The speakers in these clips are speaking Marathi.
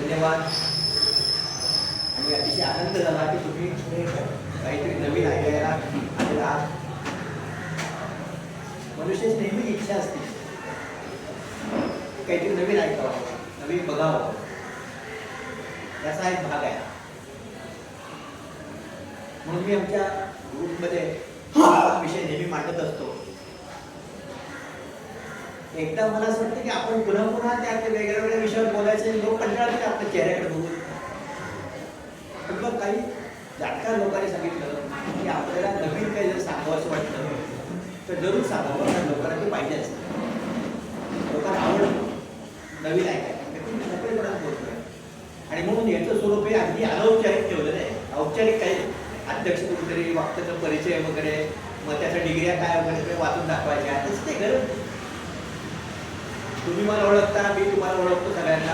धन्यवाद. आणि अतिशय आनंद झाला की तुम्ही काहीतरी नवीन ऐकायला आलेला आहात. मनुष्याची नेहमी इच्छा असते काहीतरी नवीन ऐकावं, नवीन बघावं. याचा एक भाग आहे. म्हणून मी आमच्या ग्रुपमध्ये हा विषय नेहमी मांडत असतो. एकदा मला असं वाटतं की आपण पुन्हा पुन्हा त्या वेगळ्या वेगळ्या विषयावर बोलायचे. लोक कंटाळतात आपल्या चेहऱ्याकडे बघून. पण मग काही जाणकार लोकांनी सांगितलं की आपल्याला नवीन काही जर सांगावं असं वाटतं तर जरूर सांगावं, कारण लोकांना ते पाहिजे असतं. लोकांना आवडतं नवीन ऐकायला, मोकळेपणात बोलतोय. आणि म्हणून याचं स्वरूप हे अगदी अनौपचारिक ठेवलं नाही. औपचारिक काही अध्यक्ष कुठेतरी वाक्याचा परिचय वगैरे, मग त्याच्या डिग्र्या काय वगैरे वाचून दाखवायच्या, तसं ते गरज. तुम्ही मला ओळखता, मी तुम्हाला ओळखतो सगळ्यांना.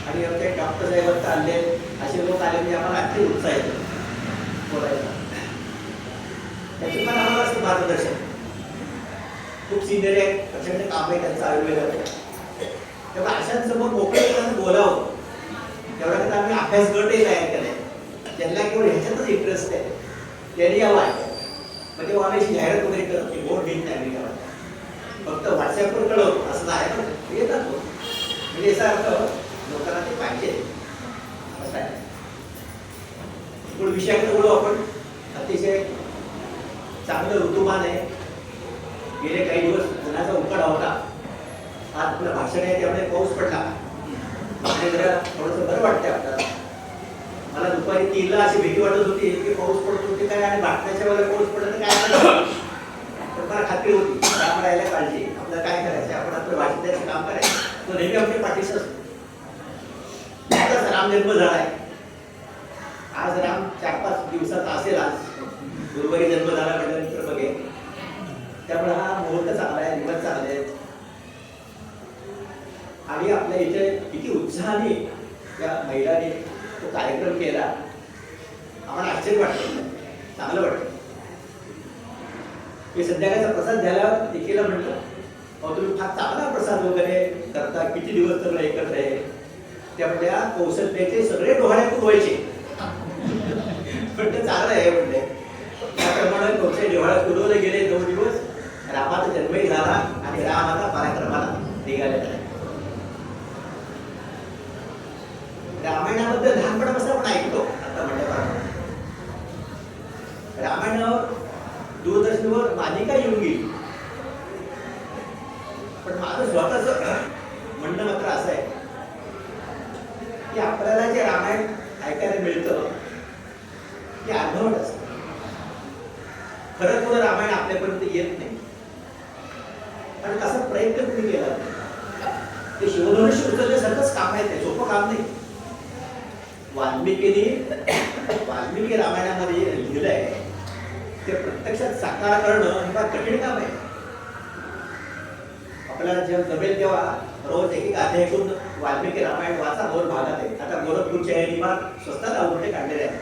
आणि ते डॉक्टर साहेब चालले, असे लोक आले म्हणजे आम्हाला अगदी उत्साह येतो बोलायचा. त्याची पण आम्हाला असं मार्गदर्शन खूप सिनियर आहे, प्रचंड काम आहे त्यांचं आयुर्वेदात. तेव्हा अशांसमोर मोकळेपणाने बोलावं. तेवढ्यात आम्ही अभ्यास गटही तयार केलाय. ज्यांना केवळ ह्याच्यातच इंटरेस्ट आहे त्यांनी यावं आहे. मग तेव्हा आम्ही जाहिरात वगैरे करत की बोर्ड घेत नाही आम्ही गावात, फक्त व्हॉट्सअपवर कळवतो असं आहे. पण येतात तो म्हणजे याचा अर्थ लोकांना ते पाहिजे असं आहे. पण विषयाकडे बोलू आपण. अतिशय चांगलं ऋतुमान आहे. गेले काही दिवस उन्हाचा उकाडा होता. आज आपलं भाषण आहे त्यामुळे पाऊस पडला. जरा थोडंसं बरं वाटतंय आपल्याला. मला दुपारी 3ला अशी भीती वाटत होती की पाऊस पडत होती काय, आणि भाटण्याच्या वेळेला पाऊस पडला तर काय करायचं. पण मला खात्री होती काम राहायला काळजी, आपल्याला काय करायचं, आपण आपलं भाषण द्यायचं काम करायचं. तो नेहमी आमच्या पाठीशी असतो. आताच राम जन्म झालाय. आज राम 4-5 दिवसाचा असेल. आज गुरुवारी जन्म झाला म्हटल्यानंतर बघे. त्यामुळे हा मुहूर्त चांगला आहे, दिवस चांगले आहेत. आणि आपल्या इथे किती उत्साहाने त्या महिलांनी तो कार्यक्रम केला, आम्हाला आश्चर्य वाटतं, चांगलं वाटतं. मी संध्याकाळचा प्रसाद द्यायला देखील म्हटलं, अहो तुम्ही फार चांगला प्रसाद वगैरे करता, किती दिवस तर एकत्र आहे. त्यामुळे कौशल्याचे सगळे डोहाळे पुरवायचे. पण ते चांगलं आहे म्हणते. त्याप्रमाणे कौशल्य डोहाळे पुरवले गेले 2 दिवस. रामाचा जन्मही झाला आणि राम आता पराक्रमाला निघालेला आहे. रामायणाबद्दल लहानपणापासून आपण ऐकतो. आता म्हटल्याप्रमाणे रामायणावर दूरदर्शनवर मालिका येऊन गेली. पण माझं स्वतःच म्हणणं मात्र असं आहे की आपल्याला जे रामायण ऐकायला मिळतं ते अर्धवट असतं. खरं थोडं रामायण आपल्यापर्यंत येत नाही. कारण तसा प्रयत्न तुम्ही केला ते शिवधनुष्य उचलल्यासारखंच काम आहे. ते सोपं काम नाही. वाल्मिकी रामायणामध्ये लिहिलंय ते प्रत्यक्षात साकार करणं हे फार कठीण काम आहे. आपल्याला जेव्हा जमेल तेव्हा रोज एक अध्याय ऐकून वाल्मिकी रामायण वाचा. 2 भागात आहे. आता गोरखपूरच्या यांनी फार स्वस्तात आवडते काढलेले आहे.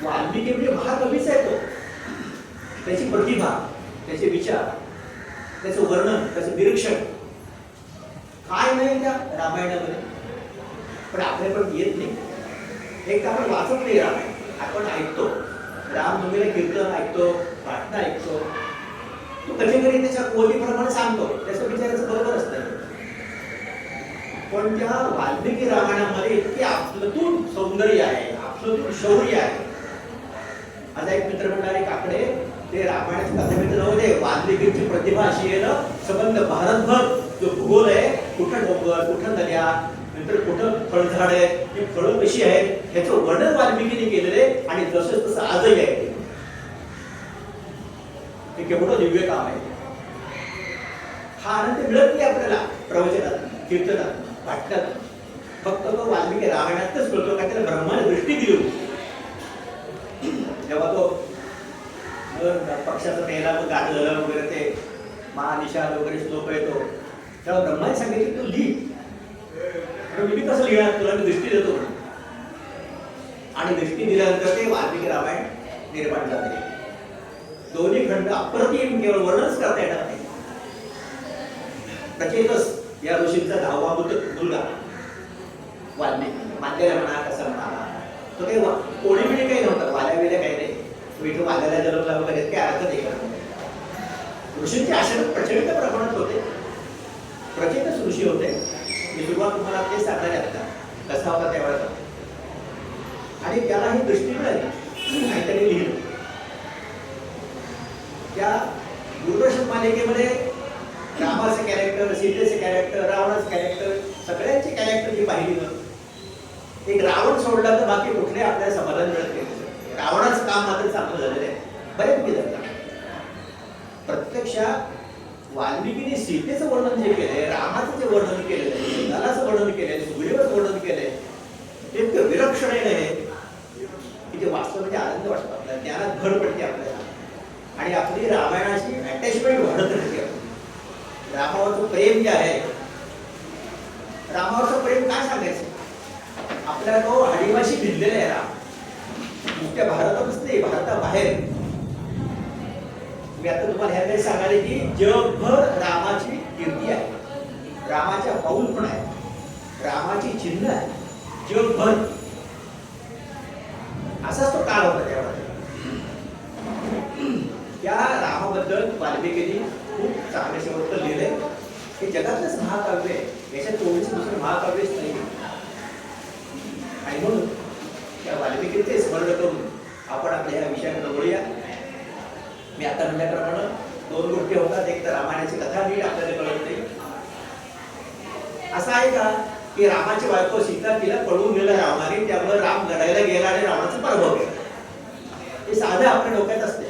वाल्मिकी म्हणजे महाकवीच आहे तो. त्याची प्रतिभा, त्याचे विचार, त्याचं वर्णन, त्याचं निरीक्षण काय नाही त्या रामायणामध्ये. पण आपल्याकडे येत नाही. एक तर आपण वाचत नाही रामायण, आपण ऐकतो. रामनवमीला कीर्तन ऐकतो, प्रार्थना ऐकतो. तो कधीतरी त्याच्या ओळीप्रमाणे सांगतो, त्याचं विचाराचं बरोबर असतं. पण त्या वाल्मिकी रामायणामध्ये इतके आपलतून सौंदर्य आहे, आपलतून शौर्य आहे. आज एक मित्र म्हणणारे काकडे ते रामायणाच्या कथेमध्ये नव्हते. वाल्मिकीची प्रतिभा अशी आहे ना, संबंध भारतभर जो भूगोल आहे, कुठं डोंगर, कुठं नद्या, नंतर कुठं फळझाड आहे, ही फळं कशी आहेत ह्याचं वर्णन वाल्मिकीने केलेलं आहे. आणि जसं तसं आजही आहे. हे केवढं दिव्य काम आहे. हा आनंद मिळत नाही आपल्याला प्रवचनात, कीर्तनात, पाठकात. फक्त तो वाल्मिकी रामायणातच मिळतो. का त्याला ब्रह्माने दृष्टी दिली होती. जेव्हा तो पक्षाचा पेहरा गाजलं वगैरे, ते महानिशाल वगैरे श्लोक येतो, तेव्हा ब्रह्माने सांगितलं तू लिही. मी कसं लिहिणार, तुला मी दृष्टी देतो. आणि दृष्टी दिल्यानंतर ते वाल्मिकी रामायण निर्माण झाले. दोन्ही खंड अप्रतिम, केवळ वर्णनच करता येणार नाही. नचिकेतस या ऋषींचा 10वा मुलगा तो काही कोळीबिडी काही नव्हता, वाल्या बिल्या काही नाही. तो इथं वाल्याला जन्मला वगैरे काही अर्थ नाही करत. ऋषींचे आश्रम प्रचंड प्रमाणात होते, प्रचंड ऋषी होते. मी सुरुवात तुम्हाला ते सांगणार आहे आता कसा होता त्यावेळेला. आणि त्याला ही दृष्टी मिळाली आणि त्यांनी लिहिलं. त्या दूरदर्शन मालिकेमध्ये रामाचं कॅरेक्टर, सीतेचं कॅरेक्टर, रावणाचं कॅरेक्टर, सगळ्यांचे कॅरेक्टर जी पाहिली ना, एक रावण सोडला तर बाकी कुठले आपल्याला समाधान मिळत नाही. रावणाचं काम मात्र चांगलं झालेलं आहे, बऱ्यापैकी झालं. प्रत्यक्षात वाल्मिकीने सीतेचं वर्णन जे केलंय, रामाचं जे वर्णन केलेलं आहे, नलाचं वर्णन केलंय, सुग्रीवाचं वर्णन केलंय, ते इतकं विलक्षण आहे की ते वास्तव म्हणजे आनंद वाटतो आपल्याला, ज्ञानात भर पडते आपल्याला आणि आपली रामायणाशी अटॅचमेंट वाढत राहते. रामावरचं प्रेम जे आहे, रामावरचं प्रेम काय सांगायचं, आपल्याला तो आदिवासी भिडलेला आहे राम. नुसत्या भारतातच नाही, भारताबाहेर. मी आता तुम्हाला ह्या काही सांगायला की जगभर रामाची कीर्ती आहे, रामाच्या पाऊल पण आहे, रामाची चिन्ह आहे जगभर. असाच तो काळ होता त्यावेळेला. त्या रामाबद्दल वाल्मिकींनी खूप चांगले शेवट लिहिलंय. हे जगातलंच महाकाव्य आहे, याच्यात तोडीचं दुसरं महाकाव्यच नाही. आणि म्हणून त्या वाल्मिकींचे स्मरण करून आपण आपल्या ह्या विषयाकडे वळूया. मी आता म्हणल्याप्रमाणे दोन गोष्टी होतात. एक तर रामायणाची कथा नीट आपल्याला कळत नाही. असं आहे का की रामाची बायको सीता तिला पळून गेला रावणाने, त्यामुळे राम लढायला गेला आणि रावणाचा पराभव केला. हे साधं आपल्या डोक्यात असते,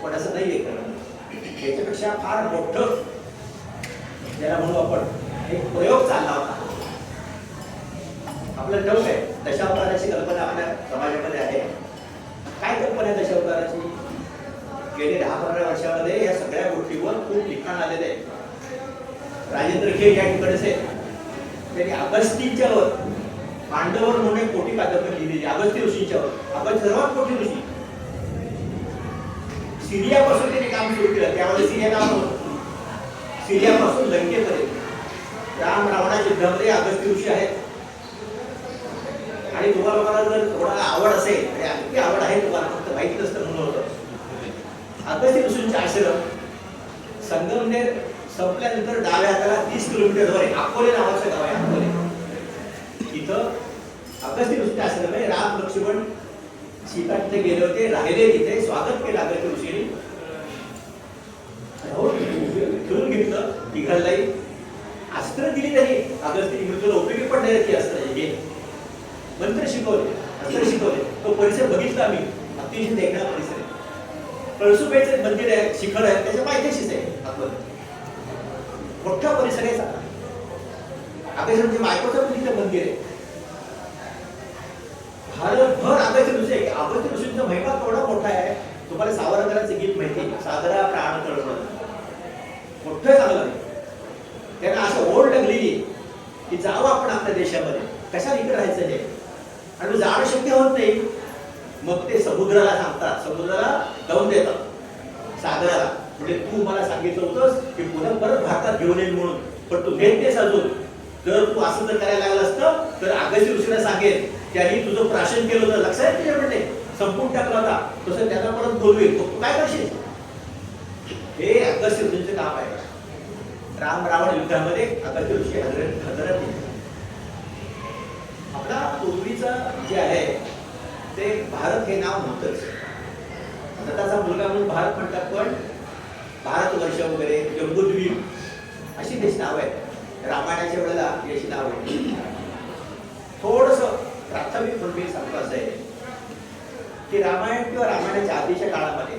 पण असं नाहीये. याच्यापेक्षा फार मोठं ज्याला म्हणू आपण एक प्रयोग चालला होता. आपलं ठेवून आहे दशावताराची कल्पना आपल्या समाजामध्ये आहे. काय कल्पना आहे दशावताराची? गेली 10-15 वर्षामध्ये या सगळ्या गोष्टीवर खूप लिखाण आलेले आहे. राजेंद्र खेर या ठिकाणीच आहे, त्यांनी अगस्तींच्यावर, पांडवर म्हणून एक मोठी कादंबरी लिहिलेली अगस्ती ऋषींच्यावर. अगस्ती सर्वात मोठी ऋषी. सिरियापासून त्यांनी काम सुरू केलं. त्यामध्ये सिरिया नाव नव्हतं. सिरियापासून लंकेपर्यंत राम रावणाच्या युद्धामध्ये अगस्ती ऋषी आहेत. आणि तुम्हाला जर थोडा आवड असेल, आणि अगदी आवड आहे तुम्हाला, फक्त माहिती नसतं म्हणून होतं. अगस्ती ऋषींचे आश्रम संगमनेर संपल्यानंतर डाव्या हाताला 30 किलोमीटरवर आहे. अकोले नावाचं गाव आहे, अकोले. इथं अगस्ती ऋषींचे आश्रम आहे. राम लक्ष्मण सीता तिथे गेले होते, राहिले तिथे. स्वागत केलं अगस्ती ऋषींनी, घेऊन घेतलं तिघांनाही. अस्त्र दिली त्यांनी अगस्ती मृत्यूला उपयोगी पडणारे ती अस्त्र हे मंत्र शिकवले, अस्त्र शिकवले. तो परिसर बघितला आम्ही, अतिशय देखणा परिसर आहे. कळसुबाईचं मंदिर आहे, शिखर आहे, त्याच्या पायथ्याशीच आहे आपण. मोठा परिसर आहे सगळा. अगस्तीच्या बायकोचं पण तिथे मंदिर आहे. भारतभर अगस्ती ऋषी आहे. अगस्ती ऋषींचा महिमा केवढा मोठा आहे. तुम्हाला सावरकरांचं गीत माहिती आहे, सागरा प्राण तळमळ. मोठं चांगलं आहे. त्यांना असं ओढ लागली की जावं आपण आपल्या देशामध्ये, कशाला इकडे राहायचं हे. आणि जाणं शक्य होत नाही, मग ते समुद्राला सांगतात, समुद्राला जाऊन देतात, सागराला. म्हणजे तू मला सांगितलं होतंस की पुन्हा परत भारतात घेऊन येईल म्हणून, पण तू घेत तेच अजून. जर तू असं जर करायला लागलं असतं तर अगस्ती ऋषीला सांगेल त्यांनी तुझं प्राशन केलं होतं, लक्षात आहे तुझ्या म्हणणे, संपून टाकला होता, तसं त्यांना परत बोलवेल. तू काय करशील? हे अगस्ती ऋषींचं काम आहे. राम रावण युद्धामध्ये अगस्ती ऋषी हजरत. आपला पूर्वीचं जे आहे ते भारत हे नाव नव्हतंच. दत्ताचा मुलगा म्हणून भारत म्हणतात, पण भारतवर्ष वगैरे, जम्बूद्वीप अशी देश नाव आहेत. रामायणाच्या वेळेला याची नाव आहे. थोडंसं प्राथमिक म्हणून मी सांगतो असं आहे की रामायण किंवा रामायणाच्या आधीच्या काळामध्ये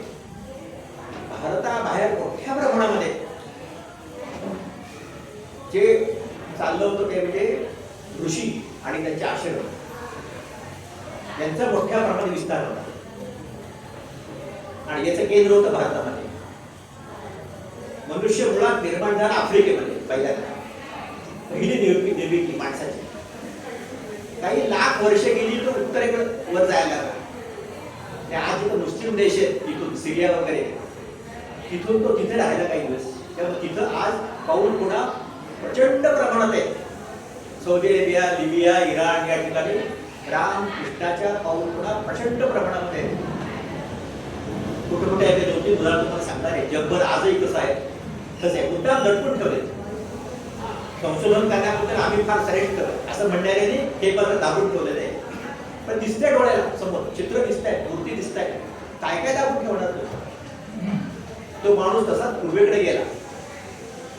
भारताबाहेर मोठ्या प्रमाणामध्ये जे चाललं होतं ते म्हणजे ऋषी आणि त्यांचे आश्रम यांचा मोठ्या प्रमाणात विस्तार होता. आणि याचं केंद्र होतं भारतामध्ये. मनुष्य मुळात निर्माण झाला आफ्रिकेमध्ये पहिल्यांदा. पहिली निर्मिती माणसाची काही लाख वर्ष गेली तर उत्तरेकडे वर जायला लागला. आज इथं मुस्लिम देश आहेत, तिथून सिरिया वगैरे, तिथून तो तिथे राहायला काही दिवस. त्यामुळे तिथं आज पाऊल पुन्हा प्रचंड प्रमाणात आहे. सौदी अरेबिया, लिबिया, इराण या ठिकाणी राम कृष्णाच्या पाऊलखुणा प्रचंड प्रमाणामध्ये आहेत. कुठे कुठे आहे ते 2-3 उदाहरण तुम्हाला सांगणार आहे. जगभर आजही कसं आहे तसं आहे. मुद्दाम दडपून ठेवले. संशोधन करण्याबद्दल आम्ही फार श्रेष्ठ असं म्हणणाऱ्यांनी हे पत्र दाबून ठेवलेलं आहे. पण दिसतंय डोळ्याला समोर, चित्र दिसतंय, मूर्ती दिसतंय, काय काय दाबून ठेवणार तो माणूस तसा पूर्वेकडे गेला.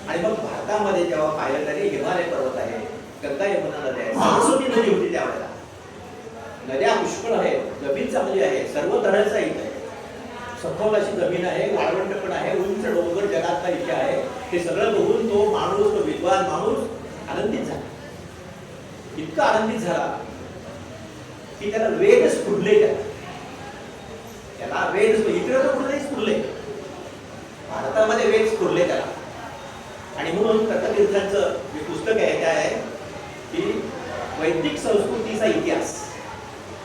आणि मग भारतामध्ये जेव्हा पाहिलं तरी हिमालय पर्वत आहे, गंगा यमुना नदी आहे, सरस्वती नदी होती त्यावेळेला. नद्या पुष्कळ आहेत, जमीन चांगली आहे, सर्व तऱ्हेचा इथे आहे, सखोल अशी जमीन आहे, वाळवंट पण आहे, उंच डोंगर जगातला इथे आहे. हे सगळं बघून तो माणूस, तो विद्वान माणूस आनंदित झाला. इतका आनंदित झाला की त्याला वेद स्फुरले. त्याला वेद इकडे तर कुठे नाही स्फुरले, भारतामध्ये वेद स्फुरले त्याला. आणि म्हणून दत्ततीर्थांचं जे पुस्तक आहे त्या आहे की वैदिक संस्कृतीचा इतिहास.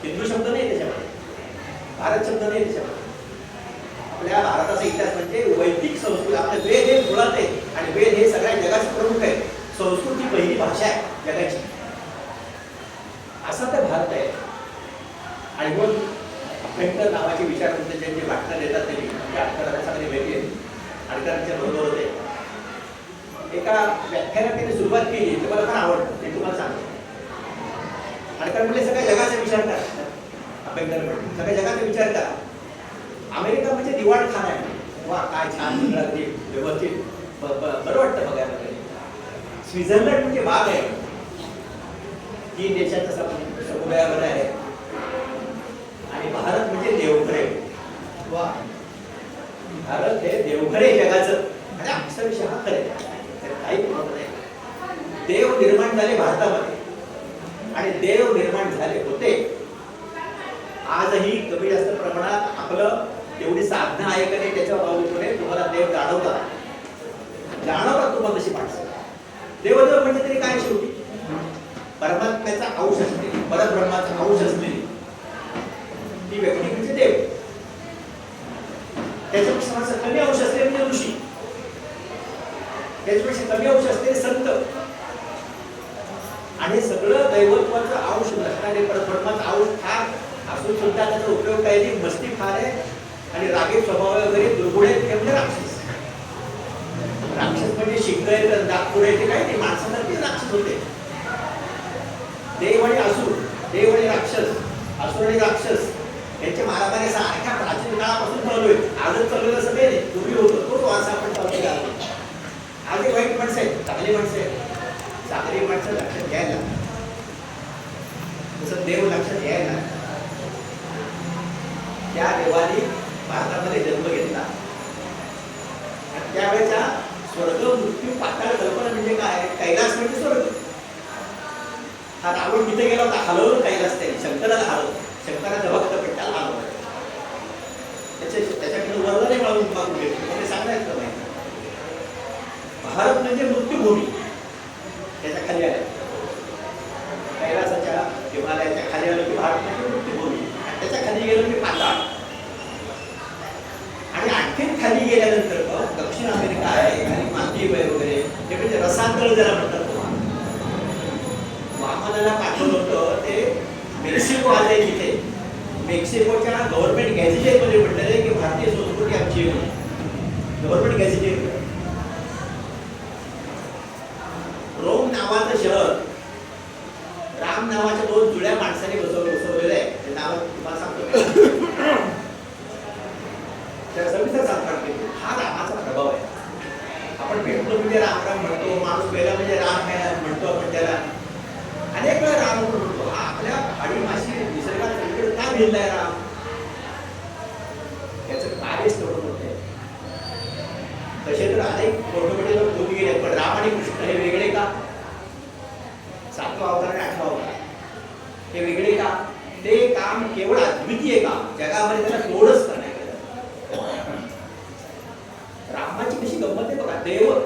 हिंदू शब्द नाही त्याच्यामध्ये, भारत शब्द नाही त्याच्यामध्ये. आपल्या भारताचा इतिहास म्हणजे वैदिक संस्कृती. आपले वेद हे मुळात आहे आणि वेद हे सगळ्या जगाचे प्रमुख आहे. संस्कृती पहिली भाषा आहे जगाची, असा ते भारत आहे. आणि मग अभ्यंकर नावाचे विचारवंत ज्यांचे भाषण देतात त्यांनी अडकरांना चांगली माहिती आहे. अडकरांच्या बरोबर होते. एका व्याख्यानात त्यांनी सुरुवात केली, ते मला फार आवडतं, ते तुम्हाला सांगतो. अडकर म्हणजे सगळ्या जगाचा विचार करा. अभ्यंकर म्हणजे सगळ्या जगाचा विचार करा. अमेरिका म्हणजे दिवाणखाना आहे. वा काय छान अगदी व्यवस्थित, बरं वाटतं बघायला. स्वित्झर्लंड म्हणजे बाग आहे. 3 देशाचा समुदायामध्ये आहे. आणि भारत म्हणजे देवघरे. वा, भारत हे देवघरे जगाचं. म्हणजे अक्षरशः खरे, काही नाही. देव निर्माण झाले भारतामध्ये आणि देव निर्माण झाले होते. आजही कमी जास्त प्रमाणात आपलं तेवढी साधना आहे का नाही त्याच्यावर अवलंबून तुम्हाला देव जाणवतात तुम्हाला तशी माणसं. देवदेव म्हणजे तरी काय शेवटी परमात्म्याचा अंश असलेली, परब्रह्माचा अंश असलेली ती व्यक्ती म्हणजे देव. त्याच्यापेक्षा माझा कमी अंश असलेले म्हणजे ऋषी, त्याच्यापेक्षा कमी अंश असलेले संत. आणि सगळं दैवत्वाचं अंश नसणारे परब्रह्माचा अंश फार असून सुद्धा त्याचा उपयोग काय नाही. मस्ती फार आहे आणि रागीट स्वभाव वगैरे दुर्गुण आहेत ते म्हणजे राक्षस. राक्षस म्हणजे शिंग आहेत, दातपुर आहे, ते काय नाही, माणसासारखे राक्षस होते. देव आणि असुर, देव आणि राक्षस, असुर आणि राक्षस यांच्या मारामारी सारख्या प्राचीन काळापासून चालू आहे. आजच चालू असं काही नाही, पूर्वी होतं तोच वारसा आपण चालू केला. आज वाईट माणसं आहेत, चांगली माणसं आहेत. चांगली माणसं लक्षात घ्यायला, तसं देव लक्षात घ्यायला. त्या देवाने भारतामध्ये जन्म घेतला. आणि त्यावेळेचा स्वर्ग मृत्यू पाताळ कल्पना म्हणजे काय? कैलास म्हणजे स्वर्ग. हा रावण तिथे गेला होता, हलवलं कैलास त्याने, शंकराला हलवलं. शंकराचा भक्त पण त्याला हलवलं. त्याच्याकडे वरदाने मिळवून मागून घेतले, सांगायचं माहिती. भारत म्हणजे मृत्यूभूमी, त्याच्या खाली आल्या. कैलासाच्या हिमालयाच्या खाली आलो की भारत म्हणजे मृत्यूभूमी, आणि त्याच्या खाली गेलो की पाताळ. आणि आणखीन खाली गेल्यानंतर दक्षिण अमेरिका आहे आणि मालदीव आहे वगैरे, हे म्हणजे रसातळ ज्याला म्हणतात. वामनाला पाठवलं होतं ते मेक्सिको आले तिथे. मेक्सिकोच्या गव्हर्नमेंट गॅझेटेड मध्ये म्हटलेलं की भारतीय संस्कृती आमची गव्हर्नमेंट गॅझेटेड. रोम नावाचं शहर राम नावाच्या 2 जुळ्या माणसाने बसवलेलं आहे. ते नाव तुम्हाला सांगतो, सविस्तर सांगतात. हा रामाचा प्रभाव आहे. आपण भेटलो म्हणजे राम राम म्हणतो, माणूस गेला म्हणजे राम म्हणतो आपण त्याला. अनेक वेळा राम म्हणतो. हा आपल्या हाडी माशी निसर्गात सगळीकडे का भिडलाय राम? त्याचं कार्यच तेवढं मोठं आहे. तसे तर अनेक मोठे मोठे लोक होऊन गेले, पण राम आणि कृष्ण हे वेगळे का? 7वा अवतार आणि 8वा अवतार हे वेगळे का? ते काम केवळ अद्वितीय काम, जगामध्ये त्याला तोडच करण्यात. रामाची कशी गंमत आहे बघा. देव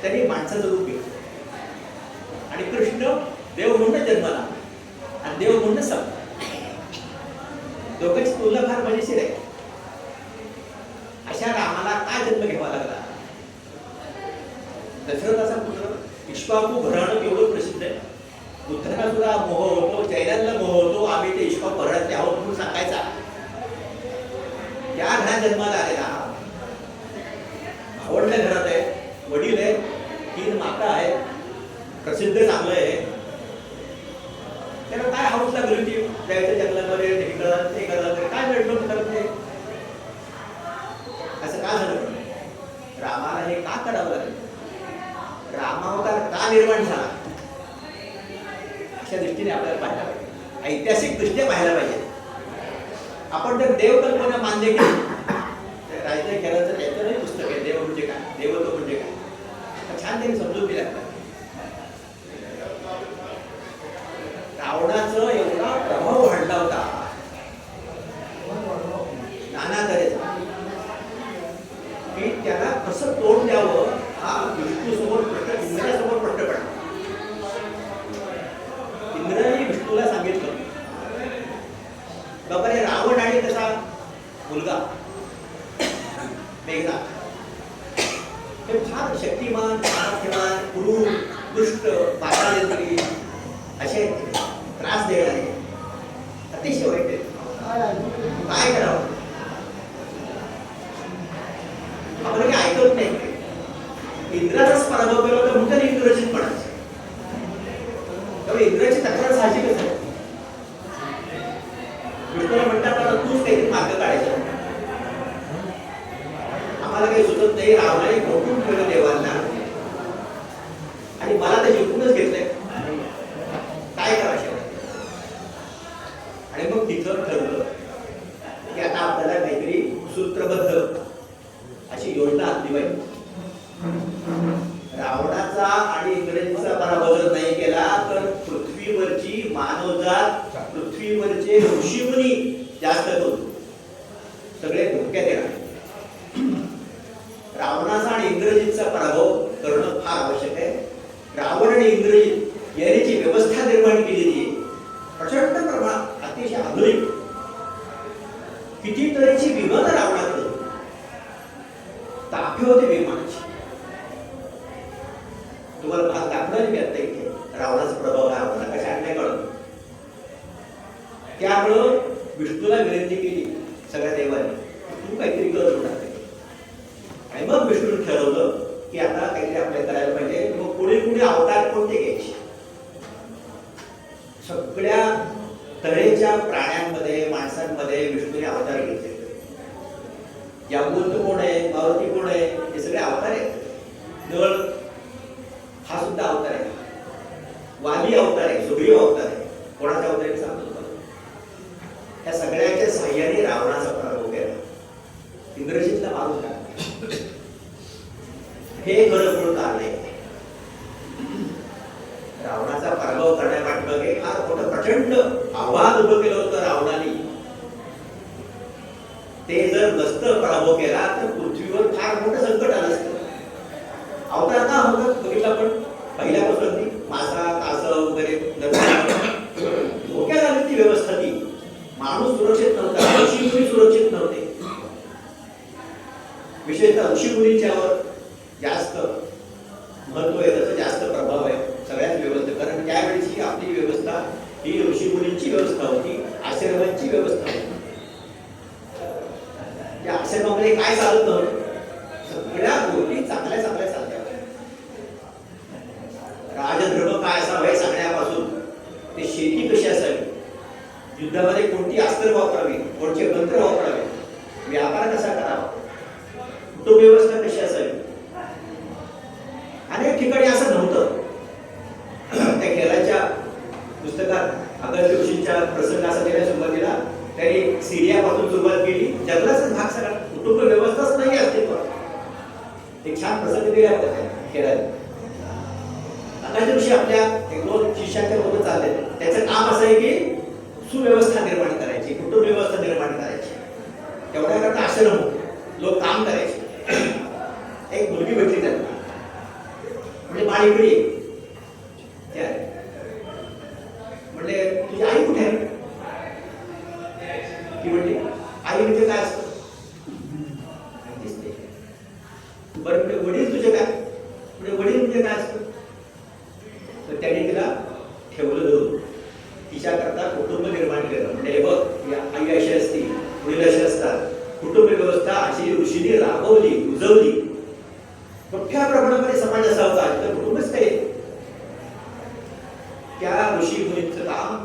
त्यांनी माणसाचं रूप घेतलं आणि कृष्ण देव म्हणून जन्माला आणि देव म्हणून संपला. दोघांची तुलना फार मजेशीर आहे. अशा रामाला का जन्म घ्यावा लागला? दशरथाचा पुत्र इक्ष्वाकू घराणं एवढं प्रसिद्ध आहे. बुद्धांना सुद्धा मोह होतो, जैनांना मोह होतो, आम्ही ते ईश्वर परळतले आहोत म्हणून सांगायचा. त्या घरात जन्माला आलेला आवडल्या घरात आहे, वडील आहे, 3 माता आहेत, प्रसिद्ध चांगलं आहे. त्याला काय हाऊस लागली होती जायचं जंगलामध्ये, हे करा ते करा, काय भेटलं करत नाही. असं का झालं? रामाला हे का करावं लागेल? रामावतार का निर्माण झाला? अशा दृष्टीने आपल्याला पाहायला पाहिजे, ऐतिहासिक दृष्ट्या पाहायला पाहिजे. आपण जर देवकल्पना मान्य केली, राजकीय खेळाचं त्याचं नाही पुस्तक आहे, देव म्हणजे काय, देवत्व म्हणजे काय, छान त्यांनी समजून दिलं. रावणाचं एवढा प्रभाव वाढला होता नाना तऱ्हेचा की त्याला कसं तोंड द्यावं हा विष्णू समोर प्रश्न, इंद्रासमोर प्रश्न पडला. इंद्राने विष्णूला सांगितलं, बाबा रे रावण आणि त्याचा मुलगा मेघनाथ हे फार शक्तिमान, सामर्थ्यवान, क्रूर, दुष्ट, पाताळेंद्री असे त्रास देणारे, अतिशय वाईट आहे. काय करावं? आपण काही ऐकत नाही. इंद्राचाच पराभव केला तर म्हणून इंद्रजित पडायचं. त्यामुळे इंद्राची तक्रार साहजिकच आहे. विष्णूला म्हणतात तूच काहीतरी मार्ग काढायचा, आम्हाला काही सुचत नाही. रावणाने कोठून ठेवलं देवांना आणि मला ते जिंकूनच घेतलंय, काय करायचं? आणि मग तिथं ठरलं की आता आपल्याला काहीतरी सूत्रबद्ध अशी योजना आखली पाहिजे. रावणाचा आणि इंग्रजांचा पराभव जर नाही केला तर पृथ्वीवरची मानवजात, पृथ्वीवरचे ऋषीमुनी जास्त करून सगळे धोक्यात येणार. रावणाचा आणि इंद्रजितचा पराभव करणं फार आवश्यक आहे. रावण आणि इंद्रजित यांनी जी व्यवस्था निर्माण केलेली आहे प्रचंड प्रमाणात, अतिशय आधुनिक, कितीतरीची विमानं रावणाकडे, ताफे होते विमानाची. तुम्हाला भाग दाखवणार मी आता इथे रावणाचा प्रभाव हा होता कशा नाही कळत. त्यामुळं विष्णूला विनंती केली सगळ्या देवांनी, तू काहीतरी कर म्हणून. आणि मग विष्णूने ठरवलं की आता काहीतरी आपल्याला करायला पाहिजे. मग पुढे पुढे अवतार कोणते घ्यायचे? सगळ्या तऱ्हेच्या प्राण्यांमध्ये, माणसांमध्ये विष्णूने अवतार घेतले. जांबुवंत कोण आहे, मारुती कोण आहे, हे सगळे अवतार आहेत. नळ हा सुद्धा अवतार आहे, वाली अवतार आहे, सुग्रीव अवतार आहे. कोणाचा अवतार आहे सांगतो तुम्हाला. या सगळ्याच्या साह्याने रावणाचा पराभव केला, इंद्रजितला मारून टाकला. हे खरं मूळ कारण आहे. रावणाचा पराभव करण्यापाठीमागे फार मोठं प्रचंड आव्हान उभं केलं होतं रावणाने. ते जर नसतं पराभव केला तर पृथ्वीवर फार मोठं संकट आलं असतं. अवतार का होतं बघितलं आपण पहिल्यापासून, मासा, कासव वगैरे धोक्यात आली ती व्यवस्था. ती माणूस सुरक्षित नव्हता, ऋषीमुनी सुरक्षित नव्हते. विशेषतः ऋषीमुनींच्यावर जास्त महत्व आहे, त्याचा जास्त प्रभाव आहे सगळ्याच व्यवस्था. कारण त्यावेळेची आपली व्यवस्था ही ऋषीमुनींची व्यवस्था होती, आश्रमांची व्यवस्था होती. त्या आश्रमामध्ये काय चालत नव्हतं, सगळ्या गोष्टी चांगल्या चांगल्या चालत्या. राजधर्म काय असावा हे सांगण्यापासून ते शेती कशी असावी, युद्धामध्ये कोणती अस्त्र वापरावी, कोणते मंत्र वापरावे, व्यापार कसा करावा, कुटुंब व्यवस्था कशी असावी. अनेक ठिकाणी असं नव्हतं. त्या खेळाच्या पुस्तकात अगस्त्य ऋषींच्या प्रसंग असा दिला सुरुवातीला, त्यांनी सिरियापासून सुरुवात केली. जंगलाचाच भाग सगळा, कुटुंब व्यवस्थाच नाही अस्तित्वात. एक छान प्रसंग दिला होता खेळात. अगस्त्य ऋषी आपल्या 1-2 शिष्यांच्या बरोबर चालले. त्याचं काम असं आहे की सुव्यवस्था निर्माण करायची, कुटुंब व्यवस्था निर्माण करायची. तेवढ्याकरता आश्रम लोक काम करायचे. एक मुलगी भेटली त्यांना, म्हणजे माळीकडी. म्हणले तुझी आई कुठे आहे? ती म्हणली आई म्हणजे काय असतं? बरं म्हणजे वडील तुझे काय? म्हणजे वडील म्हणजे काय असतं? तर त्याने तिला ठेवलं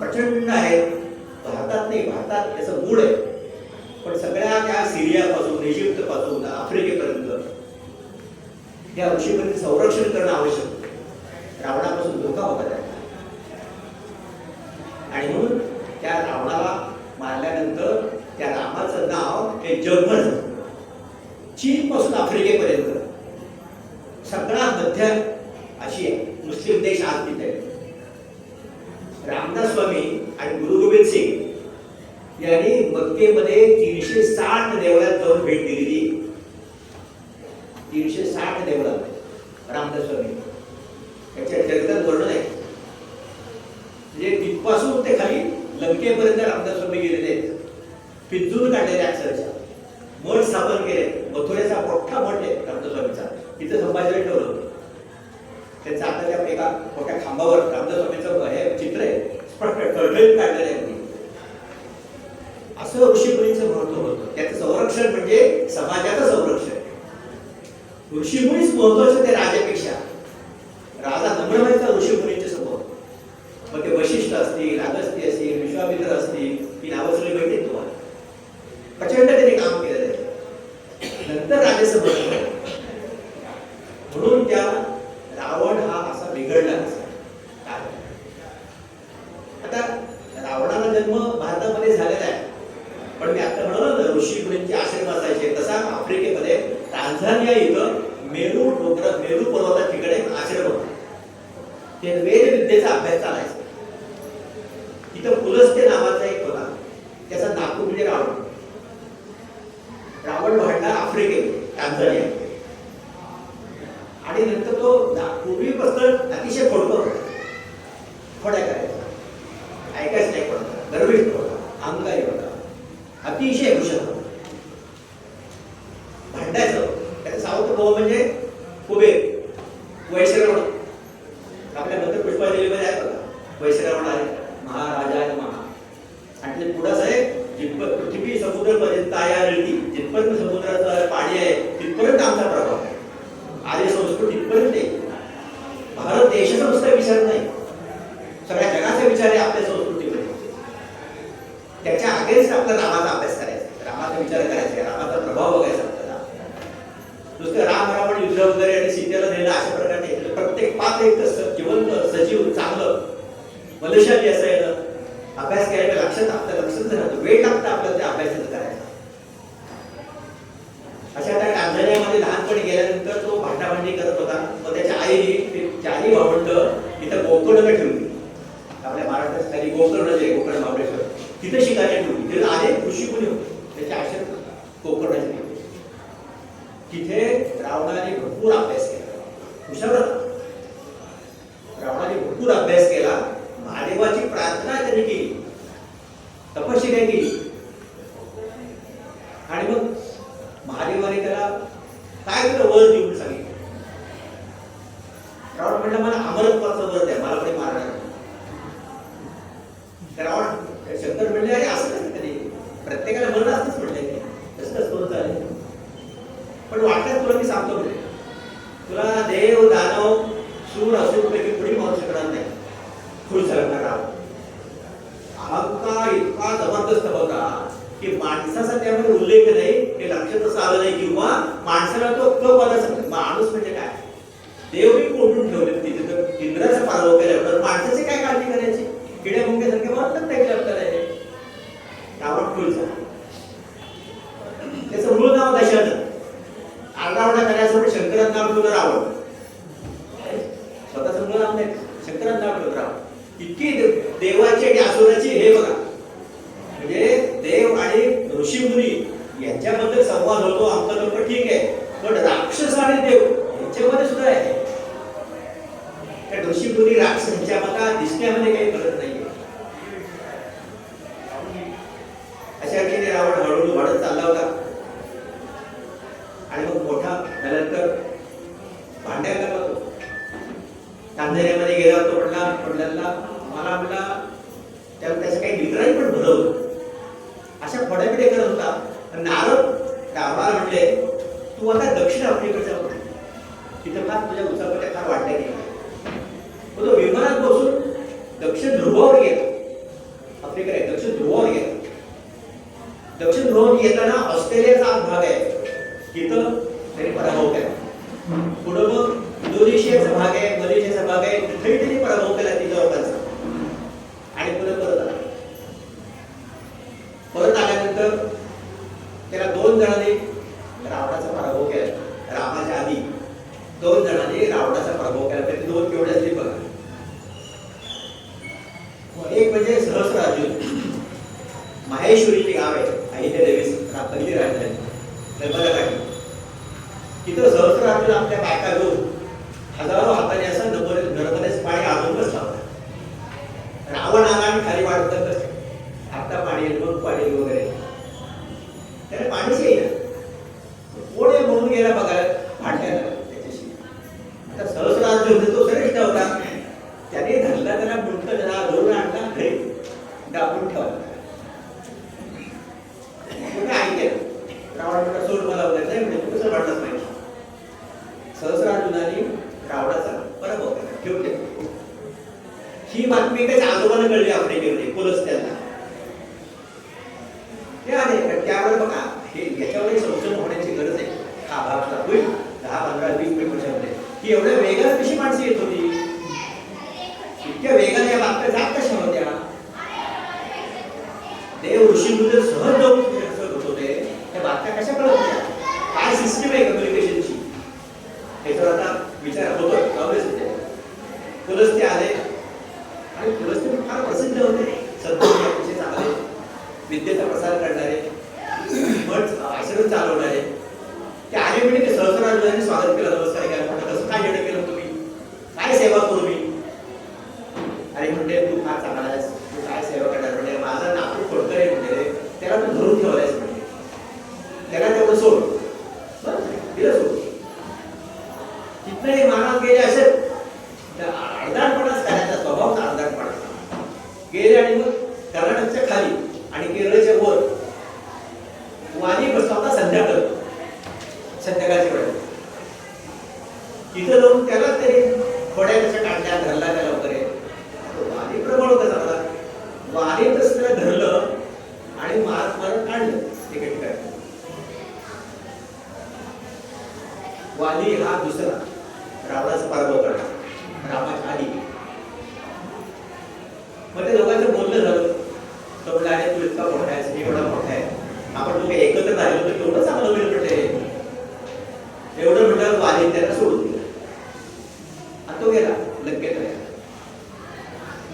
प्रचंड आहेत. भारतात नाही, भारतात त्याचं मूळ आहे, पण सगळ्या त्या सिरियापासून, इजिप्त पासून आफ्रिकेपर्यंत त्या ऋषीपतींचं संरक्षण करणं आवश्यक होतं. रावणापासून धोका होता त्यांना, आणि म्हणून त्या रावणाला मारल्यानंतर त्या रामाचं नाव हे जगभर झालं. चीन पासून आफ्रिकेपर्यंत सगळा मध्य आशिया मुस्लिम देश आज तिथे आहेत. रामदास स्वामी आणि गुरु गोविंद सिंग यांनी मक्केमध्ये 360 देवळात जाऊन भेट दिलेली. 360 देवळात रामदास स्वामी याच्या जगतात वर्णन आहे. म्हणजे तिथपासून ते खाली लंकेपर्यंत रामदास स्वामी गेलेले आहेत. पिंजून काढलेले अक्षरशः मठ स्थापन केले. मथुरेचा मोठा मठ आहे रामदास स्वामीचा, तिथे संभाजीला ठेवलं होतं. त्यांचा आता त्या एका मोठ्या खांबावर रामदास स्वामीचं हे चित्र आहे, स्पष्ट टळटळीत काढलेलं आहे. असं ऋषीमुनीचं महत्व होतं. त्याचं संरक्षण म्हणजे समाजाचं संरक्षण. ऋषीमुनीच महत्वाचं ते राजापेक्षा. राजा नम्र व्हायचा ऋषीमुनींच्या समोर. मग ते वशिष्ठ असतील, अगस्त्य असतील, विश्वामित्र असतील, ही नावं सगळी माहिती तुम्हाला. प्रचंड त्याने काम केलेलं आहे. नंतर राजेसमोर म्हणून त्या रावण हा असा बिघडला. आता रावणाचा जन्म भारतामध्ये झालेला आहे, पण मी आता म्हणालो ना ऋषी मुनींचे आश्रम असायचे, तसा आफ्रिकेमध्ये टांझानिया इथं मेरू डोंगर, मेरू पर्वता ठिकाणी आश्रम होता. ते वेद विद्येचा अभ्यास चालायचा. तिथं पुलस्त्य नावाचा एक होता, त्याचा नातू म्हणजे रावण. रावण वाढला आफ्रिकेमध्ये, टांझानिया, आणि नंतर तो पूर्वीपासून अतिशय खोडकर होता. खोड्या करायचा, ऐकायच नाही पडत, गर्विष्ठ होता, अहंकारी होता, अतिशय हुशार होता, भांडायचं. त्याचा सावत्र भाऊ म्हणजे कुबेर, वैश्रवण. आपल्या मंत्र पुष्पांजलीमध्ये आहे बघा, वैश्रवण आहे, महाराजा आहे महा. आणि ते पुढंच आहे, जिथपर्यंत पृथ्वी समुद्र पर्यंत या रीती, जिथपर्यंत समुद्राचं पाणी आहे तिथपर्यंत आमचा प्रभाव आहे. आर्य संस्कृती तिथपर्यंत आहे. भारत देशाचा नुसता विचार नाही, सगळ्या जगाचा विचार आहे आपल्या संस्कृतीमध्ये. त्याच्या अगेन्स्ट आपला रामाचा अभ्यास करायचा, रामाचा विचार करायचा, रामाचा प्रभाव बघायचा आपल्याला. नुसतं राम रावण युद्ध वगैरे आणि सीतेला नेलं अशा प्रकारे प्रत्येक पात्र एक जिवंत सजीव चांगलं मनुष्याने असायला अभ्यास करायला लक्षात आपल्या लक्षात राहतो. वेळ लागतं आपल्याला त्या अभ्यासाचं करायचा. अशा त्या टांझानियामध्ये लहानपणी गेल्यानंतर तो भांडाभांडी करत होता. मग त्याच्या आईने चारी भावंड इथं गोकर्ण ठेवली. आपल्या महाराष्ट्रात खाली गोकर्ण जे गोकर्ण महाबळेश्वर तिथे शिकायला ठेवली. तिथे आले ऋषीमुनी होते, त्याच्या आश्रम गोकर्णाचे. तिथे रावणाने भरपूर अभ्यास केला, हुशार होता. रावणाने भरपूर अभ्यास केला, महादेवाची प्रार्थना त्यांनी केली, तपश्चर्या केली. आणि मग महादेवाने त्याला काय तुला वर देऊन सांगितलं. रावण म्हणला मला अमरत्वाचं वर द्या, मला कोणी मारणार नाही. रावण शंकर म्हणले अरे असं कसं कधी, प्रत्येकाला मरण असंच म्हणलंय, तसंच करून चालेल. पण वाटलं तुला मी सांगतो म्हणजे तुला देव दानव सूर असून पैकी कुणी मारू शकणार नाही. खुश झाला रावण. अहंकार इतका जबरदस्त होता की माणसाचा त्यामध्ये उल्लेख नाही, हे लक्षातच आलं नाही. किंवा माणसाला तो कपदाचा माणूस म्हणजे काय, देव मी कोंडून ठेवले तिथे, तर इंद्राचा पराभव केल्यावर माणसाची काय काळजी करायची. किड्या मुंग्यासारखे मारतात नाही आपल्याला. रावण खुश झाला. त्याचं मूळ नाव दशानन. आरडाओरडा करण्यासाठी शंकराचं नाव ठेवलं रावण. स्वतःचं मूळ नाव नाही, शंकराचं नाव ठेवलं रावण. इतकी देवाची आणि असुराची हे बघा, म्हणजे देव आणि ऋषीमुनी यांच्याबद्दल संवाद होतो. आमचा लोक ठीक आहे, पण राक्षस आणि देव यांच्यामध्ये सुद्धा आहे. त्या ऋषीमुनी राक्षसांच्या मला दिसण्यामध्ये काही फरक नाहीये. अशा रीतीने रावण हळूहळू वाढत चालला होता. आणि मग मोठा झाल्यानंतर भांड्या लागला होतो. टांझानियामध्ये गेला होतो. वडिलांना मला म्हणला, त्याला त्याचं काही मित्रांनी पण बोलवलं. अशा फडाफिडे करत होता. नारद रावणाला म्हणले तू आता दक्षिण आफ्रिकेचा होता, तिथं फार तुझ्या उचापत्या फार वाढल्या गेल्या. तो विमानात बसून दक्षिण ध्रुवावर गेला. आहे, मलिकेचा भाग आहे, तिथेही त्यांनी पराभव केला तिच्या लोकांचा. आणि परत आला. परत आल्यानंतर त्याला 2 जणांनी रावणाचा पराभव केला. रामाच्या आधी 2 जणांनी रावणाचा पराभव केला. त्याचे 2 केवढे असले बघा. एक म्हणजे सहस्रार्जुन, माहेश्वरी गाव आहे, अहिल्यादेवी पहिली राजधानी नर्मदाकाठी. तिथं सहस्रार्जुन आपल्या बायका घेऊन हजारो हाताने असं नर्मदेचं पाणी आणून बसला होता. रावण आला आणि खाली वाढत आता पाणी मग पाणी वगैरे त्याला पाणीच येईल. कोण म्हणून गेला बघा भांडायला त्याच्याशी. आता सहस्रार्जुन तो श्रेष्ठ होता, त्याने धरला, त्याला मुंट जरा धरून आणला, घरी दाबून ठेवला. ऐकेल रावण म्हणला सोड मला वगैरे नाही म्हणजे तू कसं वाटलंच नाही. सहस्रार्जुनाने रावणाचा पराभव केला, ठेवून घेतला. ही बातमी त्याच्या आजोबाला कळली आफ्रिकेमध्ये पुलस्त्यांना. ते आले त्यावर बघा हे याच्यावर संशोधन होण्याची गरज आहे. हा भाग होईल 10, 15, 20 वर्षामध्ये ही एवढ्या वेगात कशी माणसं येत होती, इतक्या वेगाने या बातम्या जात कशा होत्या. देव ऋषीमुळे सहज जाऊन होत होते, त्या बातम्या कशा कळत होत्या, काय सिस्टीम आहे कम्युनिकेशनची, त्याच्यावर आता विचार होतोय. पुलस्ते आले आणि पुलस्ते फार प्रसिद्ध होते, सद्गुरूचे चांगले, विद्येचा प्रसार करणारे, मठ आश्रम चालवणारे. ते आले म्हणजे ते सहस्रार्जुनाने स्वागत केलं, नमस्कार केला. म्हटलं कसं काय येणं केलं तुम्ही, काय सेवा करू मी. आणि म्हणते तू फार चांगला आहेस, तू काय सेवा करणार. म्हणजे माझा नातू खोडकर आहे म्हणजे त्याला तू धरून ठेवलायस, म्हणजे त्याला तेवढं सोड, तिला सोड. तिथले मानव गेले असेल अर्धाटपणाच करायचा स्वभाव, अर्धाटपणा गेले. आणि मग कर्नाटकच्या खाली आणि केरळच्या वर वाणी बसला होता संध्याकाळच्या वेळेला. तिथं जाऊन त्याला तरी थोड्या कशा काढल्या, धरला त्याला वगैरे. वाणी प्रबळ होता चांगला, वाणीतच त्याला धरलं आणि मारत काढलं एका ठिकाणी. वाली हा दुसरा रावणाचा पराभव करणार रामाच्या आधी. मग त्या दोघांचं बोलणं झालं. तो म्हणला अरे तू इतका मोठा आहेस, मी एवढा मोठा आहे, आपण दोघे एकत्र राहिलो तर तेवढं चांगलं होईल म्हणते. एवढं म्हटलं वाली त्याला सोडून दिलं आणि तो गेला लंकेत.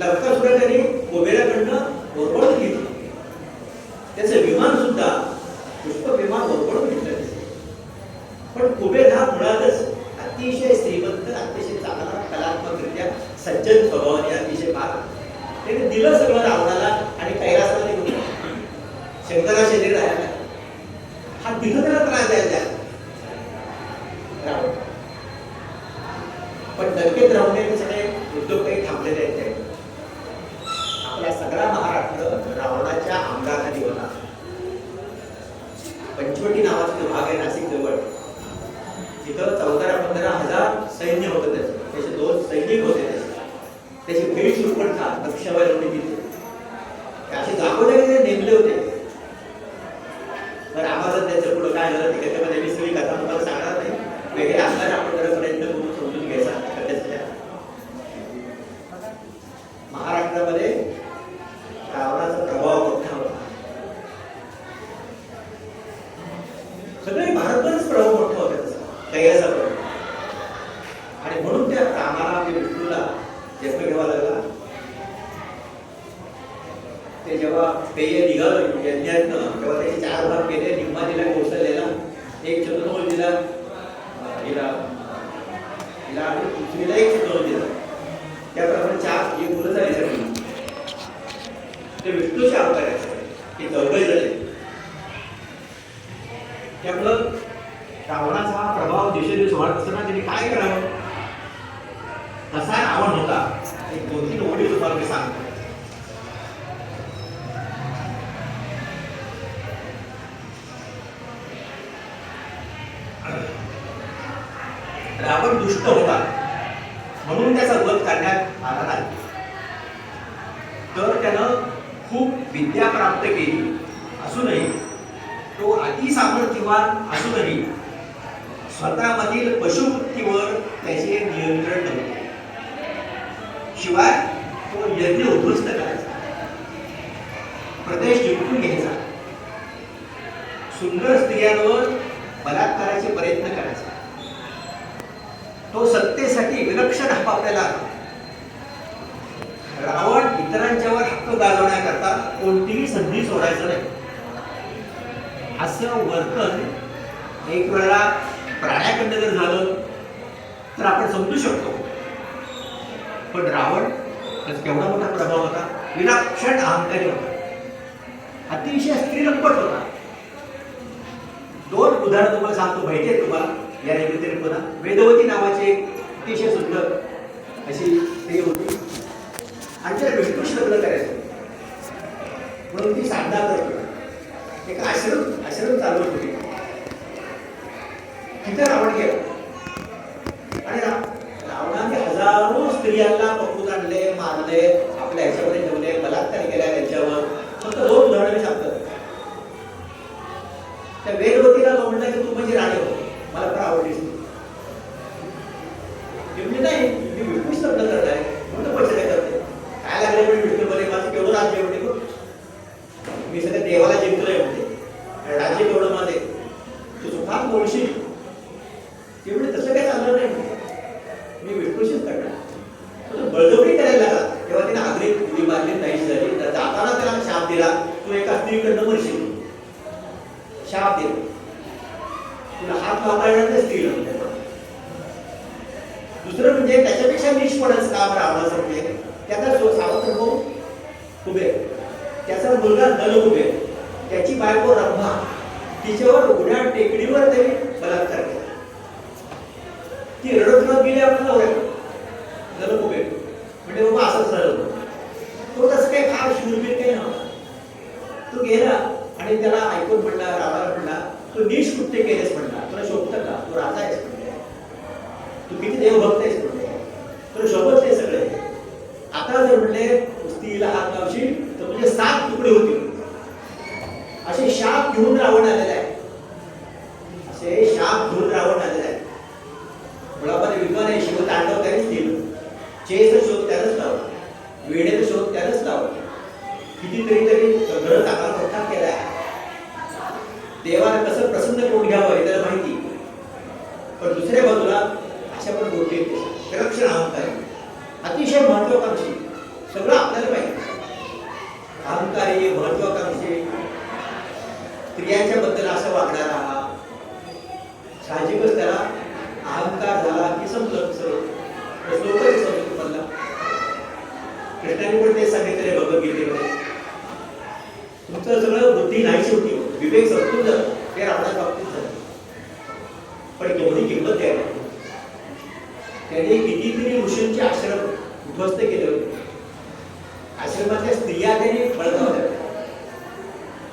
लंका सुद्धा त्यांनी कुबेराकडनं ओरबडून घेतलं. त्याचं विमान सुद्धा पुष्प विमान ओरबडून घेतलं. पण कुबेर हा मुळातच अतिशय श्रीमंत, अतिशय चांगला, कलात्मकरित्या सज्जन स्वभावाने, अतिशय भाग. त्याने दिलं सगळं रावणाला आणि कैलासाला निघून शंकरा शरीर राहायला. हा तिथं त्याला त्रास द्यायला रावण. पण लंकेत राहून सगळे उद्योग काही थांबलेले आहेत. आपला सगळा महाराष्ट्र रावणाच्या अंगाखाली होता. पंचवटी नावाचा जो भाग आहे नाशिक जवळ, तिथं 14-15 हजार सैन्य होतं. त्याचे 2 सैनिक होते. त्याची भेट सुरपणखा नक्षाबाई होते तिथे. असे जागोजागी नेमले होते. तर आम्हाला त्याचं पुढं काय झालं ते त्याच्यामध्ये मी सगळी कथा तुम्हाला सांगणार नाही. वेगळे असणारे आपण जरा प्रयत्न करून समजून घ्यायचा. महाराष्ट्रामध्ये रावणाचा प्रभाव मोठा होता. सगळे भारतभरच प्रभाव मोठा होता त्याचा, कैलासा प्रभाव. आणि म्हणून त्या रामाला विष्णूला जन्म घ्यावा लागला. ते जेव्हा पेय निघालं यज्ञातनं तेव्हा त्याचे 4 भाग केले. निम्मा दिला कौशल्याला, एक चतुर्भुज दिला हिला आणि पृथ्वीला एक चतुर्भुज दिला. त्याप्रमाणे 4 मुलं झाली सगळी. ते विष्णूचे अवतार आहेत, ते 14 झाले. त्यामुळं रावणाचा हा प्रभाव दिवसेदिवस वाढत असताना त्यांनी काय करावं, कसा रावण होता. एक 2-3 ओळी तुम्हाला मी सांगतो. रावण दुष्ट होता म्हणून त्याचा वध करण्यात आला नाही. तर त्यानं खूप विद्या प्राप्त केली असूनही, तो अति सामर्थ्यवान असूनही स्वतःमधील पशुवृत्तीवर त्याचे नियंत्रण नव्हते. शिवाय तो यज्ञ उद्ध्वस्त करायचा, प्रदेश जिंकून घ्यायचा, सुंदर स्त्रियांवर बलात्काराचे प्रयत्न करायचा. तो सत्तेसाठी विलक्षण आपल्याला रावण इतरांच्यावर हक्क गाजवण्याकरता कोणतीही संधी सोडायचं नाही. असं वर्तन एक वेळा प्राण्याकडनं जर झालं तर आपण समजू शकतो, पण रावण त्याचा केवढा मोठा प्रभाव होता. विलक्षण अहंकारी होता, अतिशय स्त्रीलंपट होता. दोन उदाहरण तुम्हाला सांगतो, माहिती आहे तुम्हाला या व्यतिरिक्त पुन्हा वेदवती नावाची एक अतिशय सुंदर अशी स्त्री होती आणि तिला विष्णूशी लग्न करायचं म्हणून ती साधना करत होती. एक आश्रम चालवत होती. तिथे रावण गेला आणि रावणाने हजारो स्त्रियांना पकडून आणले, मारले, आपल्या ह्याच्यामध्ये ठेवले, बलात्कार केला त्यांच्यावर. फक्त दोन उदाहरणं मी सांगतो. त्या वेदवतीला तो म्हणला की तू म्हणजे राणी हो, मला फार आवडलीस. म्हणजे नाही, मी विष्णूच लग्न करत आहे म्हणून पैसे काय करते, काय लागले म्हणजे विष्णू मध्ये माझं केवढं राज्य म्हणते, मी सगळ्या देवाला जिंकलोय म्हणते, राज्य केवढं माझे, तू सुखात बोलशील. ते म्हणजे तसं काही चाललं नाही, मी विष्णूशीच करणार. बळजबरी करायला लागला तेव्हा तिने आग्री उडी मारली, नाहीच झाली. जाताना त्याला शाप दिला, तू एका स्त्रीकडनं मरशील. शाप दिला, तुला हात वापरणार स्त्रीला. दुसरं म्हणजे त्याच्यापेक्षा निष्पणाचं काम रावणाचं म्हणजे त्याचा सावत्र भाऊ कुबेर, त्याचा मुलगा नल कुबेर, त्याची बायको रंभा, तिच्यावर उड्या टेकडीवर त्यांनी बलात्कार केला. ती रडत गेली आपल्याला नल कुबेर म्हणजे बाबा असंच झालं. तो तसं काही फार शूरवीर काही नव्हता. तो गेला आणि त्याला ऐकून म्हणला, रावणाला म्हणला, तू नीच कृत्य केलेस म्हणला, तुला शोभतं का, तू राजा आहेस म्हणले, तू किती देवभक्त आहेस म्हणले, तुला शोभत नाही सगळे. आता जर म्हणले स्त्रीला हात लावशील तर तुझे 7 तुकडे होतील. असे शाप घेऊन रावण आलेला आहे, असे शाप घेऊन रावण आलेला आहे. मुळामध्ये विद्वान आहे, शिवतांडव त्यानेच लिहिलं, चेचा शोध त्यानंच लावला, वेळेचा शोध त्यानंच लावला. कितीतरी तरी ग्रह चांगला मोठा केलाय. देवाला कसं प्रसन्न करून घ्यावं हे त्याला माहिती. पण दुसऱ्या बाजूला अशा पण गोष्टी येते, विलक्षण अहंकारी, अतिशय महत्वाकांक्षी, सगळं आपल्याला माहिती. अहंकारी, महत्वाकांक्षी, स्त्रियांच्या बद्दल असं वागणारा, साहजिकच त्याला अहंकार झाला की समजलं सगळं. लोकच समजतो मला. कृष्णाने पण ते सांगितले भगवद्गीतेमध्ये, तुमचं सगळं बुद्धी नाहीशी होती, विवेक संपून झालं, ते रावणाच्या बाबतीत झालं. पण केवढी किंमत द्यायला, त्याने कितीतरी ऋषींचे आश्रम उद्ध्वस्त केले होते. आश्रमातल्या स्त्रिया त्यांनी बळकावल्या,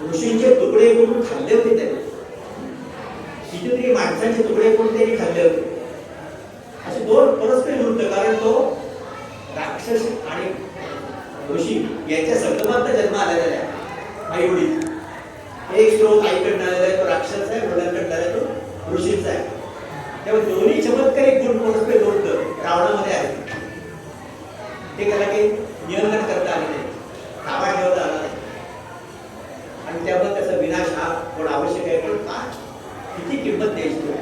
ऋषींचे तुकडे करून खाल्ले होते त्यांनी, कितीतरी माणसांचे तुकडे करून त्यांनी खाल्ले होते. असे दोन परस्पर विरुद्ध, कारण तो राक्षस आणि ऋषी यांच्या संगमात जन्म आलेला आहे. आई वडील एक स्त्रोत आईकडनं आलेला आहे, तो राक्षस आहे, वडिलांकडनं आलेला तो ऋषीचा आहे. तेव्हा दोन्ही चमत्कारिक गुण परस्पर विरुद्ध रावणामध्ये आहेत. ते त्याला काही नियंत्रण करता आले नाही, ताबा ठेवता आला नाही, आणि त्यामुळे त्याचा विनाश हा थोडा आवश्यक आहे. पण का किती किंमत द्यायची,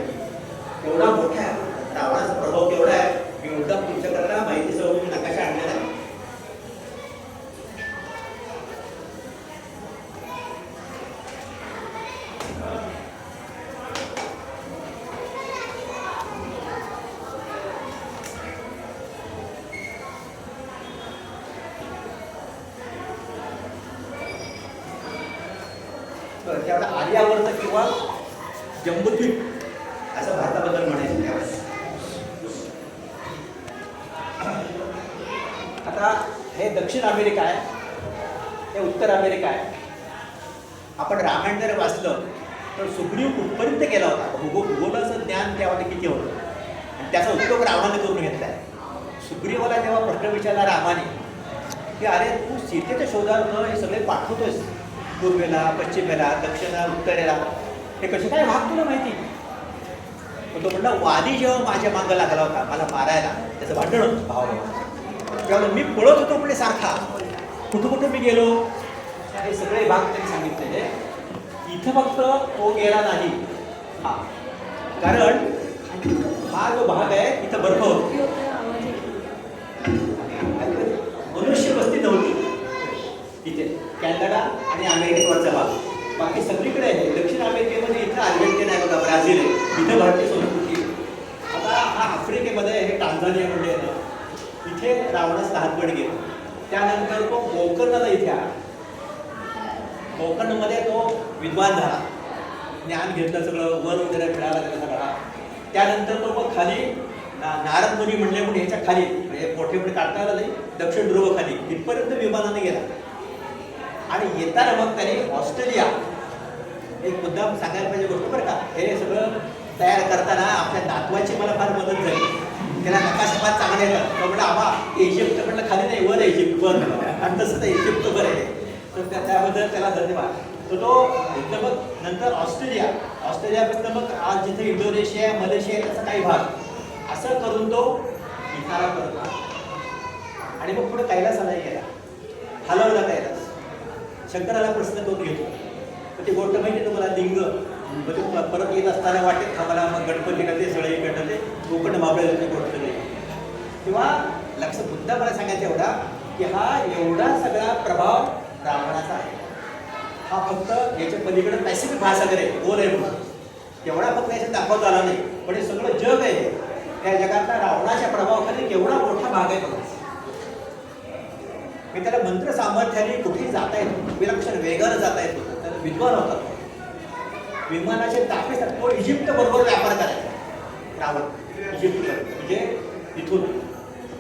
एवढा मोठा आहे रावणाचा प्रभाव केवढा आहे. मी मुद्दाम तुमच्याकरता माहितीसह मी नकाशा आणलेला आहे. त्यावेळेला आर्यावर्त किंवा जम्बूद्वीप असं भारताबद्दल म्हणायचं त्यावेळेस. आता हे दक्षिण अमेरिका आहे, हे उत्तर अमेरिका आहे. आपण रामायण जर वाचलं तर सुग्रीव कुठपर्यंत गेला होता, भूगोलाचं ज्ञान त्यामध्ये किती होतं, आणि त्याचा उपयोग रावणाने करून घेतला आहे. सुग्रीवाला जेव्हा प्रश्न विचारला रामाने की अरे तू सीतेच्या शोधार्थ हे सगळे पाठवतोयस पूर्वेला, पश्चिमेला, दक्षिणेला, उत्तरेला, हे कसे काय भाग तुला माहिती. पण तो म्हणला वादी जेव्हा माझ्या मागं लागला होता मला मारायला, त्याचं भांडण होतं भावाभावाचं, त्यामुळे मी पळत होतो म्हणजे सारखा, कुठं कुठं मी गेलो हे सगळे भाग त्यांनी सांगितलेले. इथं फक्त तो गेला नाही, हा, कारण हा जो भाग आहे इथं बर्फ होतो, मनुष्य वस्ती नव्हती इथे. कॅनडा आणि अमेरिकेवरचा भाग, बाकी सगळीकडे आहे. दक्षिण अमेरिकेमध्ये इथं अर्जेंटिना आहे बघा, ब्राझील आहे, इथं भारतीय संस्कृती. आता हा आफ्रिकेमध्ये हे टांझानिया म्हणजे आहे ना, इथे रावणास हातगड गेला. त्यानंतर तो गोकर्णला इथे आला. गोकर्णमध्ये तो विद्वान झाला, ज्ञान घेतलं, सगळं वर वगैरे मिळाला त्याला सगळा. त्यानंतर तो मग खाली नारद मुनी म्हणले म्हणून ह्याच्या खाली म्हणजे मोठे मोठे काढता आलं नाही, दक्षिण ध्रुव खाली तिथपर्यंत विमानाने गेला. आणि येताना मग त्याने ऑस्ट्रेलिया, एक मुद्दाम सांगायला पाहिजे गोष्ट बरं का, हे सगळं तयार करताना आपल्या नातवाची मला फार मदत झाली. त्याला नकाशापात चांगले येतात. तो म्हणलं आबा इजिप्त, म्हटलं खाली नाही वर इजिप्त वर, आणि तसं तर इजिप्त बरं आहे. तर त्याबद्दल त्याला धन्यवाद. तर तो इथं मग नंतर ऑस्ट्रेलियापासून मग आज जिथे इंडोनेशिया मलेशिया त्याचा काही भाग असं करून तो इथारा करत आला. आणि मग पुढे कैलासालाही गेला, हलवला कैलास. शंकराला प्रश्न तो घेतो, तर ती गोष्ट माहिती तुम्हाला, लिंग. मग ते परत येत असताना वाटेत थांबला, मग गणपतीला ते सगळे इकडनं ते कोकण मावळ्याची गोष्ट नाही. किंवा लक्ष मुद्दा मला सांगायचा एवढा की हा एवढा सगळा प्रभाव रावणाचा आहे. हा फक्त याच्या पलीकडे पॅसिफिक महासागर आहे, गोल आहे म्हणून एवढा फक्त याच्यात दाखवता आला नाही, पण हे सगळं जग आहे. त्या जगातला रावणाच्या प्रभावाखाली केवढा मोठा भाग आहे बघा. मी त्याला मंत्र सामर्थ्याने कुठेही जाता येतो, विलक्षण वेगानं जाता येत होतं. त्याला विद्वान होता तो. विमानाचे ताफे तो इजिप्त बरोबर व्यापार करायचा रावण. इजिप्त म्हणजे इथून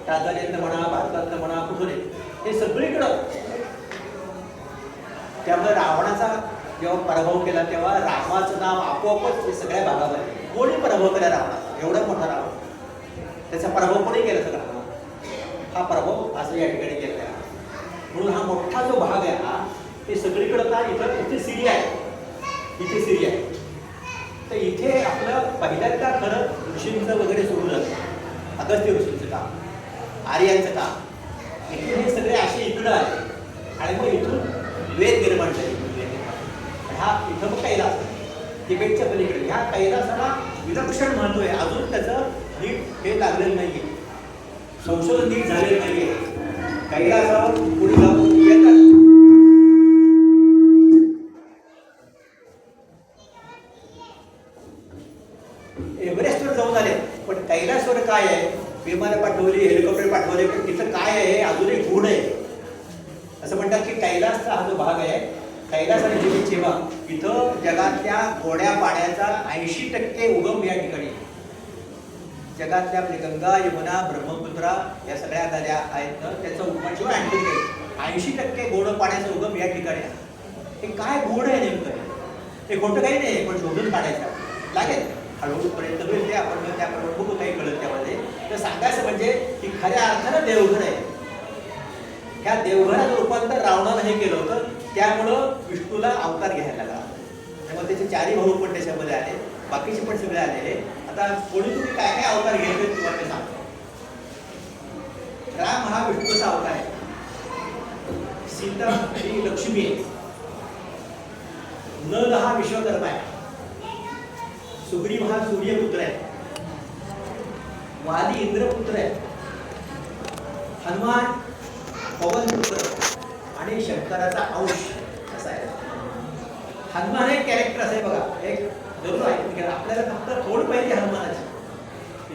टांझानियातनं म्हणा, भारतातनं म्हणा, कुठून हे सगळीकडं. त्यामुळे रावणाचा जेव्हा पराभव केला तेव्हा रामाचं नाव आपोआपच सगळ्या भागामध्ये. कोणी पराभव केला रावणाचा, एवढा मोठा रावण, त्याचा पराभव कोणी केला सगळा, हा पराभव असं या ठिकाणी केला. म्हणून हा मोठा जो भाग आहे हा ते सगळीकडं का इथे सिरिया आहे, इथे सिरिया आहे. तर इथे आपलं पहिल्यांदा खरं ऋषींचं वगैरे सुरू झालं, अगस्त्य ऋषींचं काम, आर्यांचं काम. इथे हे सगळे असे इकडं आले आणि मग इथून वेद निर्माण झाले. हा इथं मग कैलास, तिबेटच्या पलीकडे. ह्या कैलासाला विलक्षण महत्व आहे. अजून त्याचं नीट हे लागलेलं नाहीये, संशोधन नीट झालेलं नाहीये. कैलासावर पुढे जाऊन येतात. एव्हरेस्टवर जाऊन आले, पण कैलासवर काय आहे, विमानं पाठवली, हेलिकॉप्टर पाठवले, पण तिथं काय आहे अजूनही गूढ आहे. असं म्हणतात की कैलासचा हा जो भाग आहे, कैलास आणि जिमीचीमा, इथं जगातल्या गोड्या पाण्याचा 80% उगम या ठिकाणी. जगातल्या आपली गंगा, यमुना, ब्रह्मपुत्रा या सगळ्या नद्या आहेत ना, त्याचा उगमाशिवाय आणखी काही 80% गोड पाण्याचा उगम या ठिकाणी आहे. हे काय गोड आहे नेमकं, हे खोटं काही नाही, पण शोधून काढायचं लागेल. हळूहळूपर्यंत होईल ते, आपण त्याप्रमाणे खूप काही कळत त्यामध्ये. तर सांगायचं म्हणजे की खऱ्या अर्थानं देवघर आहे. ह्या देवघराचं रूपांतर रावणानं हे केलं होतं, त्यामुळं विष्णूला अवतार घ्यायला लागला. त्यामुळे त्याचे 4 भाऊ पण त्याच्यामध्ये आले, बाकीचे पण सगळे आलेले. आता कोणी तुम्ही काय काय अवतार घ्यायचे तुम्हाला ते सांगतो. राम हा विष्णूचा अवतार आहे, सीता ही लक्ष्मी आहे, नल हा विश्वकर्मा आहे, सुग्रीव हा सूर्यपुत्र आहे, वाली इंद्रपुत्र आहे, हनुमान पवनपुत्र आणि शंकराचा अंश असा आहे. हनुमान एक कॅरेक्टर असं आहे बघा, एक जरूर ऐकून घ्या. आपल्याला फक्त थोड पाहिजे हनुमानाची,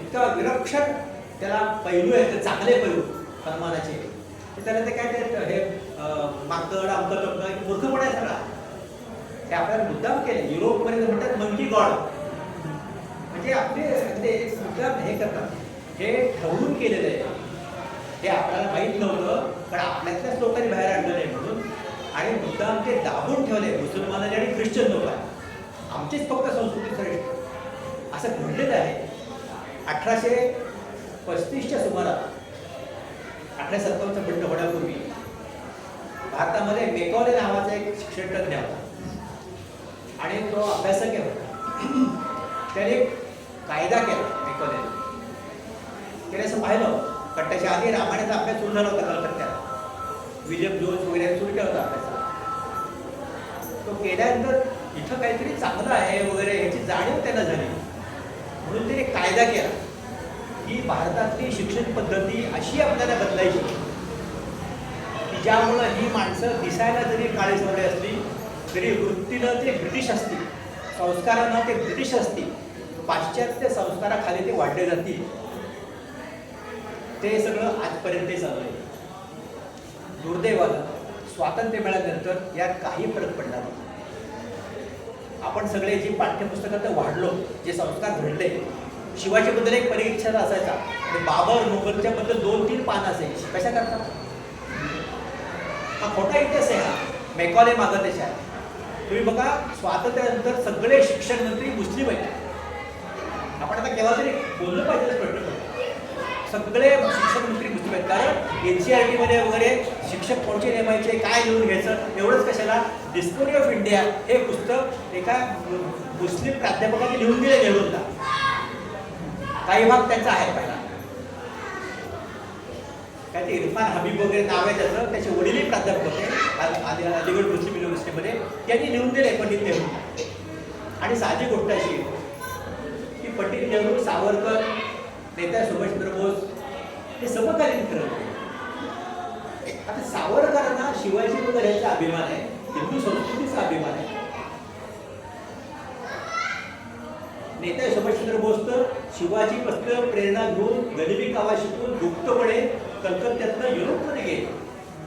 इतका विलक्षण त्याला पैलू आहे, ते चांगले पैलू हनुमानाचे. त्याला ते काय ते हे माकड आमकं तमकं मूर्खपणा आहे सगळा. हे आपल्याला मुद्दाम केले. युरोपपर्यंत म्हणतात मंकी गॉड, म्हणजे आपले मुद्दाम हे करतात, हे ठरवून केलेलं आहे. हे आपल्याला माहीत नव्हतं, पण आपल्यातल्याच लोकांनी बाहेर आणलं नाही म्हणून, आणि मुद्दाम ते दाबून ठेवले मुसलमानांनी आणि ख्रिश्चन लोकांनी. आमचीच फक्त संस्कृती श्रेष्ठ असं घडलेलं आहे. 1835च्या सुमारास, 1857चं बंड होण्यापूर्वी भारतामध्ये मेकॉले नावाचा एक शिक्षणतज्ञ होता आणि तो अभ्यासक होता. त्याने कायदा केला मेकॉलेने. त्याने असं पाहिलं कारण त्याच्या आधी रामायणाचा अभ्यास सुरू झाला होता कलकत्त्यात, विलियम जोन्स वगैरे सुरू केला होता अभ्यास. तो केल्यानंतर इथं काहीतरी चांगलं आहे वगैरे याची जाणीव त्यांना झाली, म्हणून त्याने कायदा केला की भारतातली शिक्षण पद्धती अशी आपल्याला बदलायची की ज्यामुळं ही माणसं दिसायला जरी काळेसावळे असली तरी वृत्तीनं ते ब्रिटिश असतील, संस्कारानं ते ब्रिटिश असतील, पाश्चात्य संस्काराखाली ते वाढले जातील. ते सगळं आजपर्यंत चालू आहे. दुर्दैवानं स्वातंत्र्य मिळाल्यानंतर यात काही फरक पडला नाही. आपण सगळे जी पाठ्यपुस्तकात वाढलो, जे संस्कार घडले, शिवाजीबद्दल एक परीक्षा असायचा आणि बाबर मुघलच्या बद्दल 2-3 पानं असायची. कशा करता? हा खोटा इतिहास आहे. हा मेकॉले मागं त्याच्या आहे. तुम्ही बघा, स्वातंत्र्यानंतर सगळे शिक्षण मंत्री मुस्लिम आहेत. आपण आता केव्हा तरी बोललं पाहिजे प्रश्न पडतो. सगळे शिक्षण मंत्री मुस्लिम आहेत, कारण NCERT मध्ये वगैरे शिक्षक कोणते नेमायचे, काय लिहून घ्यायचं, एवढंच कशाला. डिस्कवरी ऑफ इंडिया हे पुस्तक एका मुस्लिम प्राध्यापकाने लिहून दिले नेहरूंना. काही भाग त्यांचा आहे पहिला. काय ते इरफान हबीब वगैरे नाव आहे त्याचं, त्याचे वडीलही प्राध्यापक होते अलीगढ मुस्लिम युनिव्हर्सिटीमध्ये. त्यांनी लिहून दिले पंडित नेहरू. आणि साधी गोष्ट अशी की पंडित नेहरू, सावरकर, नेता सुभाषचंद्र बोस हे समकालीन ठरवले. आता सावरकरांना शिवाजी वगैरे याचा अभिमान आहे, हिंदू संस्कृतीचा अभिमान आहे. नेता सुभाषचंद्र बोस तर शिवाजीपासून प्रेरणा घेऊन गरिबी कावा शिकून गुप्तपणे कलकत्त्यातनं युरोपमध्ये गेले.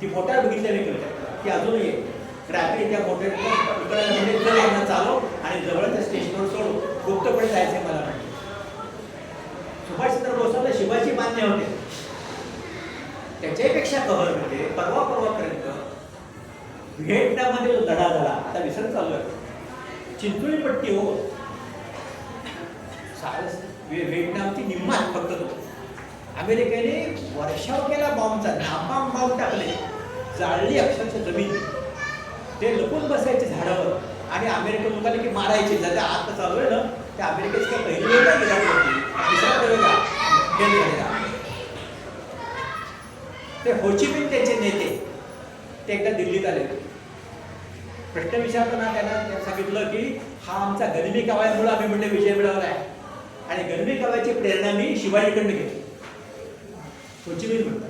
ती मोठ्या बघितल्या मी कलकत्ता, ती अजूनही आहे. रात्री त्या मोठ्या इकडे चालव आणि जवळच्या स्टेशनवर सोडू, गुप्तपणे जायचे मला म्हणते. सुभाषचंद्र बोसाला शिवाजी मान्य होते. त्याच्यापेक्षा कव्हरमध्ये परवापर्यंत व्हिएटनाममध्ये लढा झाला, आता विसर चालू आहे. चिंचोळी पट्टी हो, व्हिएटनामची निम्मात फक्त तो. अमेरिकेने वर्षाव केला बॉम्बचा, नापाम बॉम्ब टाकले, जाळली अक्षरशः जमीन. ते लपून बसायचे झाडावर आणि अमेरिकन लोकांना की मारायचे. ज्याच्या आत चालू आहे ना, त्या अमेरिकेची पहिली वेळ नाही गेला होती, तिसरा प्रयोग फेल झालेला. ते होचिमिन त्यांचे नेते ते एकदा दिल्लीत आले. प्रश्न विचारताना त्यांना सांगितलं की हा आमचा गनिमी काव्यामुळे आम्ही म्हणजे विजय मिळवला आहे आणि गनिमी काव्याची प्रेरणा मी शिवाजीकडनं घेतली. होचिमिन म्हणतात,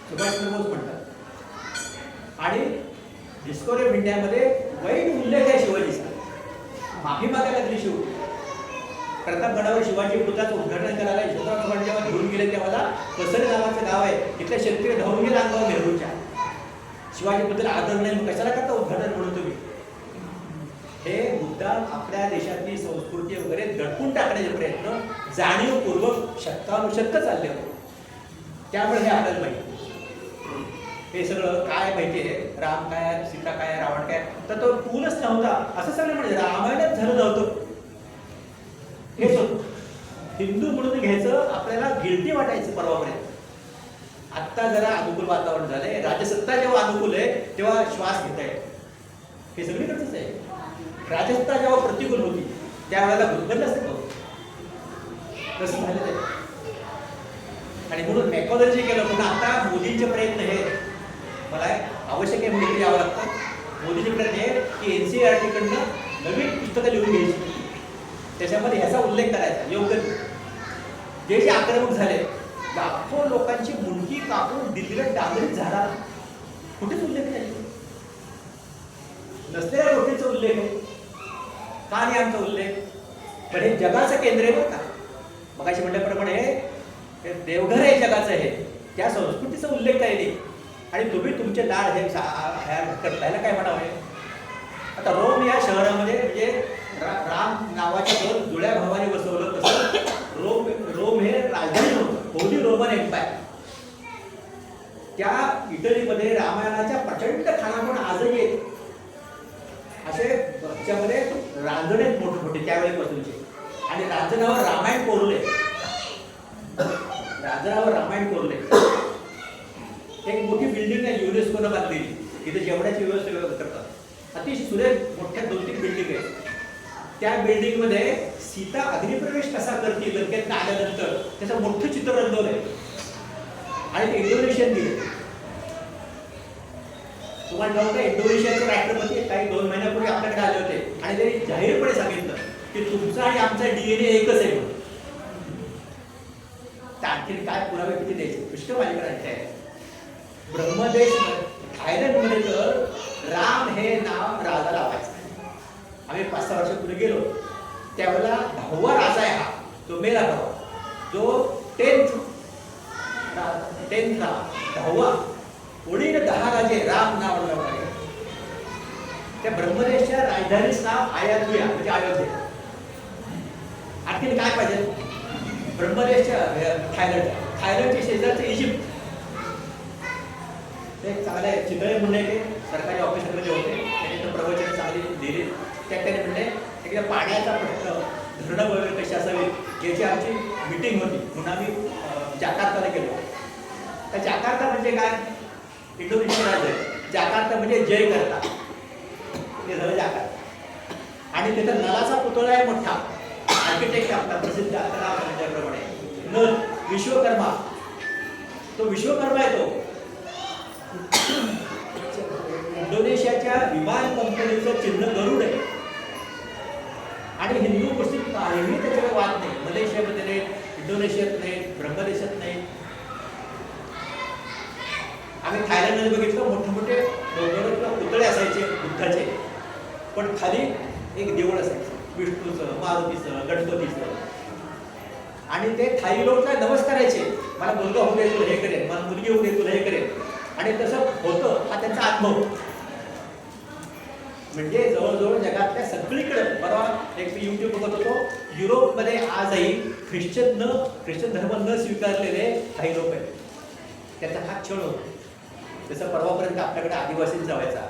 सुभाषचंद्र बोस म्हणतात. आणि डिस्कवरी ऑफ इंडियामध्ये वाईट उल्लेख आहे शिवाजीचा. माफी मागायला लागली शिव. प्रतापगडावर शिवाजी पुतळ्याचं उद्घाटन करायला यशवंतराव चव्हाण जेव्हा घेऊन गेले तेव्हा कसरे नावाचं गाव आहे, तिथल्या शेतकरी धावून गेला अंगावर नेहरूच्या. शिवाजीबद्दल आदर नाही, मग कशाला करता उद्घाटन म्हणून तुम्ही? हे मुद्दाम आपल्या देशातली संस्कृती वगैरे दडपून टाकण्याचे प्रयत्न जाणीवपूर्वक शतकानुशतक चालले होते. त्यामुळे हे आपल्याला माहिती. हे सगळं काय माहितीये, राम काय, सीता काय, रावण काय, तर तो पूलच नव्हता असं सगळं म्हणजे रामायणच झालं नव्हतं. हेच होतं. हिंदू म्हणून घ्यायचं आपल्याला गिल्टी वाटायचं परवापर्यंत. आत्ता जरा अनुकूल वातावरण झालंय, राजसत्ता जेव्हा अनुकूल आहे तेव्हा श्वास घेता येतो. हे सगळीकडचंच आहे. राजसत्ता जेव्हा प्रतिकूल होती त्यावेळेला गुदगल असते तसं झालं ते. आणि म्हणून मेकॉलॉजी केलं. पण आता मोदींचे प्रयत्न हे मला आवश्यक आहे म्हणून यावं लागतं. मोदीचे प्रयत्न हे की NCERT कडनं नवीन पुस्तकं लिहून घ्यायची, त्याच्यामध्ये ह्याचा उल्लेख करायचा. योग्य जे जे आक्रमक झाले, लाखो लोकांची मुंडकी कापून दिल्लीला डांगरीत झाला, कुठेच उल्लेख नाही. नसलेल्या गोष्टीचा उल्लेख आहे. का नाही आमचा उल्लेख? पण हे जगाचं केंद्र आहे बरं का. मगाशी म्हटल्याप्रमाणे हे देवघर आहे जगाचं, हे त्या संस्कृतीचा उल्लेख काही नाही. आणि तुम्ही तुमचे लाड हे करतायला काय म्हणावे? आता रोम या शहरामध्ये म्हणजे राम नावाच्या दोन जुळ्या भावाने बसवलं, तसं रोम हे राजधानी होतं, होली रोमन एम्पायर. त्या इटलीमध्ये रामायणाच्या प्रचंड खानापूर आजही आहेत. असे त्याच्यामध्ये रांजण आहेत मोठे मोठे त्यावेळेपासूनचे. आणि रांजणावर रामायण कोरले, रांजणावर रामायण कोरले. एक मोठी बिल्डिंग आहे युनेस्कोनं बांधलेली, तिथे जेवणाची व्यवस्था करतात. अतिशय सुरेख मोठ्या 2-3 बिल्डिंग आहेत. त्या बिल्डिंगमध्ये सीता अग्निप्रवेश कसा करते लंकेत आल्यानंतर त्याचं मोठं चित्र रंगवलंय. आणि ते इंडोनेशियन दिले. तुम्हाला ठाऊक आहे इंडोनेशियाचे राष्ट्रपती काही 2 महिन्यापूर्वी आपल्याकडे आले होते आणि त्यांनी जाहीरपणे सांगितलं की तुमचा आणि आमचा DNA एकच आहे म्हणून. आणखी काय पुरावे किती द्यायचे पुष्कळ माझ्याकडे आहे. ब्रह्मदेश थायलंडमध्ये तर राम हे नाव राजा लावायचं. आम्ही 5-6 वर्षापूर्वी गेलो त्यावेळेला 10वा राजा आहे हा, तो मेला भावा, जो 10वा ओळीने 10 राजे राम नाव लावणारे. त्या ब्रह्मदेशच्या राजधानीचं नाव अयोध्या म्हणजे अयोध्या. आणखी काय पाहिजे ब्रह्मदेशच्या थायलंडच्या शेजारचे इजिप्त. ते चांगले चितळे म्हणणे ते सरकारी ऑफिसरमध्ये होते, त्यांनी प्रवचन चांगली दिली. त्याने म्हणले एकदा पाण्याचा प्रश्न धरणं वगैरे कशी असावी याची आमची मीटिंग होती म्हणून आम्ही जाकार्ताला गेलो. तर जाकार्ता म्हणजे काय इंडोनेशिया राज्य आहे. जाकार्ता म्हणजे जय करता ते झालं जाकार्ता. आणि तिथं नलाचा पुतळा आहे मोठा, आर्किटेक्ट आपला प्रसिद्ध त्याप्रमाणे नल विश्वकर्मा, तो विश्वकर्मा आहे. तो इंडोनेशियाच्या विमान कंपनीचं चिन्ह गरुड आहे. आणि हिंदू मुस्लिम काहीही त्याच्याकडे वाद नाही. मलेशियामध्ये नाही, इंडोनेशियात नाही, ब्रह्मदेशात नाही. आम्ही थायलंडमध्ये बघितलं मोठे मोठे पुतळे असायचे बुद्धाचे, पण खाली एक देऊळ असायचं विष्णूचं, मारुतीचं, गणपतीचं. आणि ते थाई लोक काय नमस्कारायचे, मला मुलगा होऊ दे तुला हे करेल, मला मुलगी होऊ दे तुला हे करेल. आणि तसं होतं हा त्यांचा अनुभव. म्हणजे जवळजवळ जगातल्या सगळीकडे बरोबर. एक मी युट्यूब बघत होतो, युरोपमध्ये आजही ख्रिश्चन धर्म न स्वीकारलेले काही लोक आहेत. त्याचा हा छळ होतो. जसं परवापर्यंत आपल्याकडे आदिवासी जावायचा,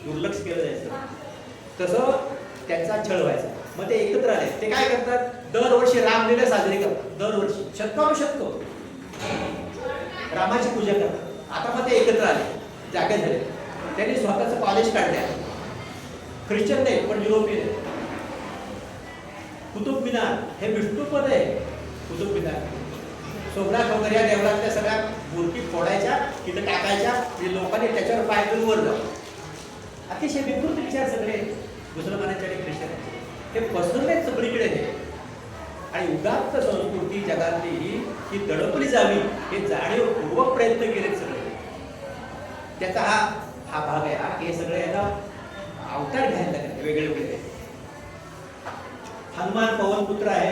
दुर्लक्ष केलं जायचं, तसं त्यांचा छळ व्हायचा. मग ते एकत्र आले. ते काय करतात, दरवर्षी रामलीला साजरी करतात. दरवर्षी शतकानुशतक रामाची पूजा करतात. आता मग ते एकत्र आले, जागे झाले, त्यांनी स्वतःचं कॉलेज काढल्या. ख्रिश्चन नाही पण युरोपियन आहे. कुतुब मिनार हे विष्णुपद आहे. कुतुब मिनार सोमनाथ वगैरे या देवळातल्या सगळ्या मूर्ती फोडायच्या, तिथं टाकायच्या, म्हणजे लोकांनी त्याच्यावर पाय करून वर जाऊ. अतिशय विकृत विचार सगळे मुसलमानांचे आणि ख्रिश्चनांचे हे पसरले सगळीकडे हे. आणि उदात्त संस्कृती जगातली ही दडपली जावी हे जाणीवपूर्वक प्रयत्न केलेत सगळे. त्याचा हा भाग आहे. हे सगळे याला अवतार घ्यायला लागले वेगळे वेगळे. हनुमान पवनपुत्र आहे,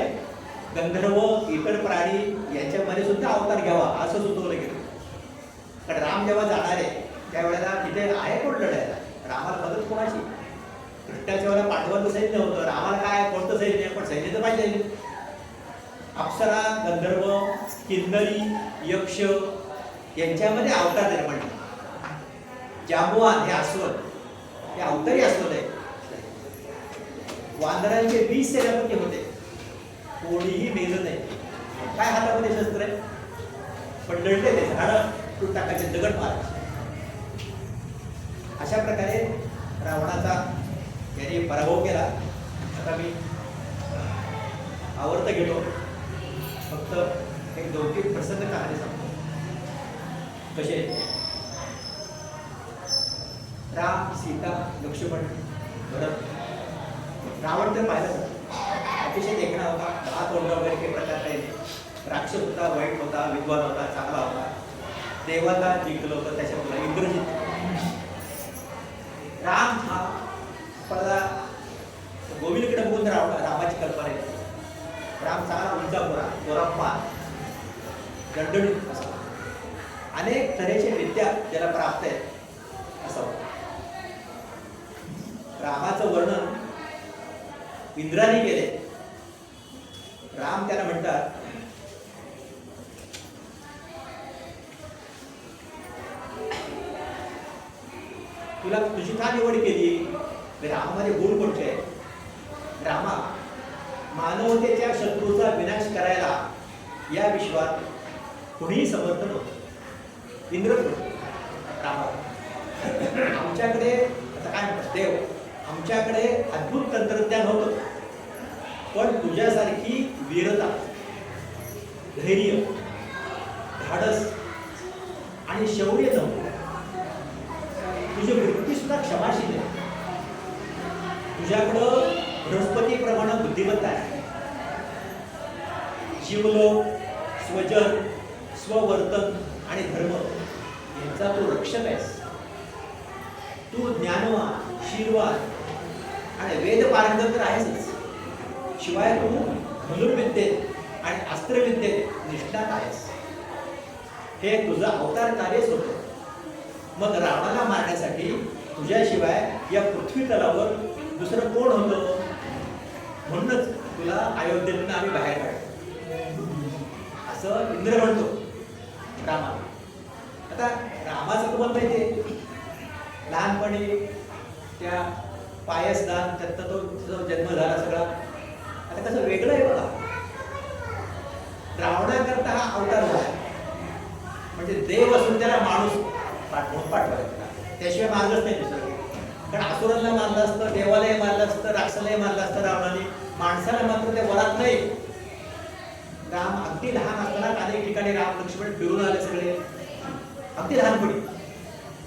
गंधर्व इतर प्राणी यांच्यामध्ये सुद्धा अवतार घ्यावा असं सुचवलं गेलं. कारण राम जेव्हा जाणार आहे त्यावेळेला तिथे आहे कोण लढायला, रामाला मदत कोणाची. कृष्णाच्या वेळेला पांडवांचं सैन्य होतं, रामाला काय कोणतं सैन्य, पण सैन्य तर पाहिजे. अप्सरा, गंधर्व, किन्नरी, यक्ष यांच्यामध्ये अवतार निर्माण झाले. जांबुवान हे अस्वल, हे अवतारी अस्वल आहे. वानरांचे 20 सेनापती होते, कोणीही मेलं नाही. काय हातामध्ये शस्त्र आहे, पण लढले ते झाडं तूट टाकायचे, दगड मारायचे. अशा प्रकारे रावणाचा यांनी पराभव केला. आता मी आवर्त घेतो, फक्त एक 2-3 प्रसंग कहाणी सांगतो. कसे राम, सीता, लक्ष्मण, भरत. रावण तर पाहिलं अतिशय देखणा होता, हात ओढा वगैरे काही प्रकार काही नाही. राक्षस होता, वाईट होता, विद्वान होता, चांगला होता. देवाला जिंकलं होतं त्याच्या मुला इंद्रजित. राम हा पडला गोविंदकडे बघून रामाची कल्पना येते. राम चांगला उंचा गोराप्पा, दणदणीत असा, अनेक तऱ्हेच्या विद्या त्याला प्राप्त आहेत असं. रामाचं वर्णन इंद्राने केले. राम त्याला म्हणतात, तुला तुझी का निवड केली. रामामध्ये गुण कोणते आहे. रामा, मानवतेच्या शत्रूचा विनाश करायला या विश्वात कुणीही समर्थ नव्हतं. इंद्र रामा, आमच्याकडे आता काय म्हणतात देव, आमच्याकडे अद्भुत तंत्रज्ञान होतं, पण तुझ्यासारखी वीरता, धैर्य, धाडस आणि शौर्य नव्हतं. तुझी वृत्ती सुद्धा क्षमाशील आहे. तुझ्याकडं बृहस्पतीप्रमाणे बुद्धिमत्ता आहे. जीवलोक, स्वजन, स्ववर्तन आणि धर्म यांचा तू रक्षक आहेस. तू ज्ञानवान, शीलवान आणि वेद पारंगत तर आहेसच. शिवाय तू धनुर्विद्येत आणि अस्त्रविद्येत निष्णात आहेस. हे तुझं अवतार कार्यच होतं. मग रावणाला मारण्यासाठी तुझ्याशिवाय या पृथ्वी तलावर दुसरं कोण होतं? म्हणूनच तुला अयोध्येतून आम्ही बाहेर काढतो असं इंद्र म्हणतो रामाला. आता रामाचं तुम्हाला माहिती आहे, लहानपणी त्या पायसदान त्यात तो जन्म झाला सगळा. आता कसं वेगळं आहे बघा. रावणाकरता हा अवतार झाला, म्हणजे देव असून त्याला माणूस पाठवायचा. त्याशिवाय मारलंच नाही दुसरं. कारण असुरांना मारलं असतं, देवालाही मारलं असतं, राक्षसालाही मारलं असतं रावणाने. माणसाला मात्र ते वरात नाही. राम अगदी लहान असताना अनेक ठिकाणी राम लक्ष्मण फिरून आले सगळे, अगदी लहानपणी.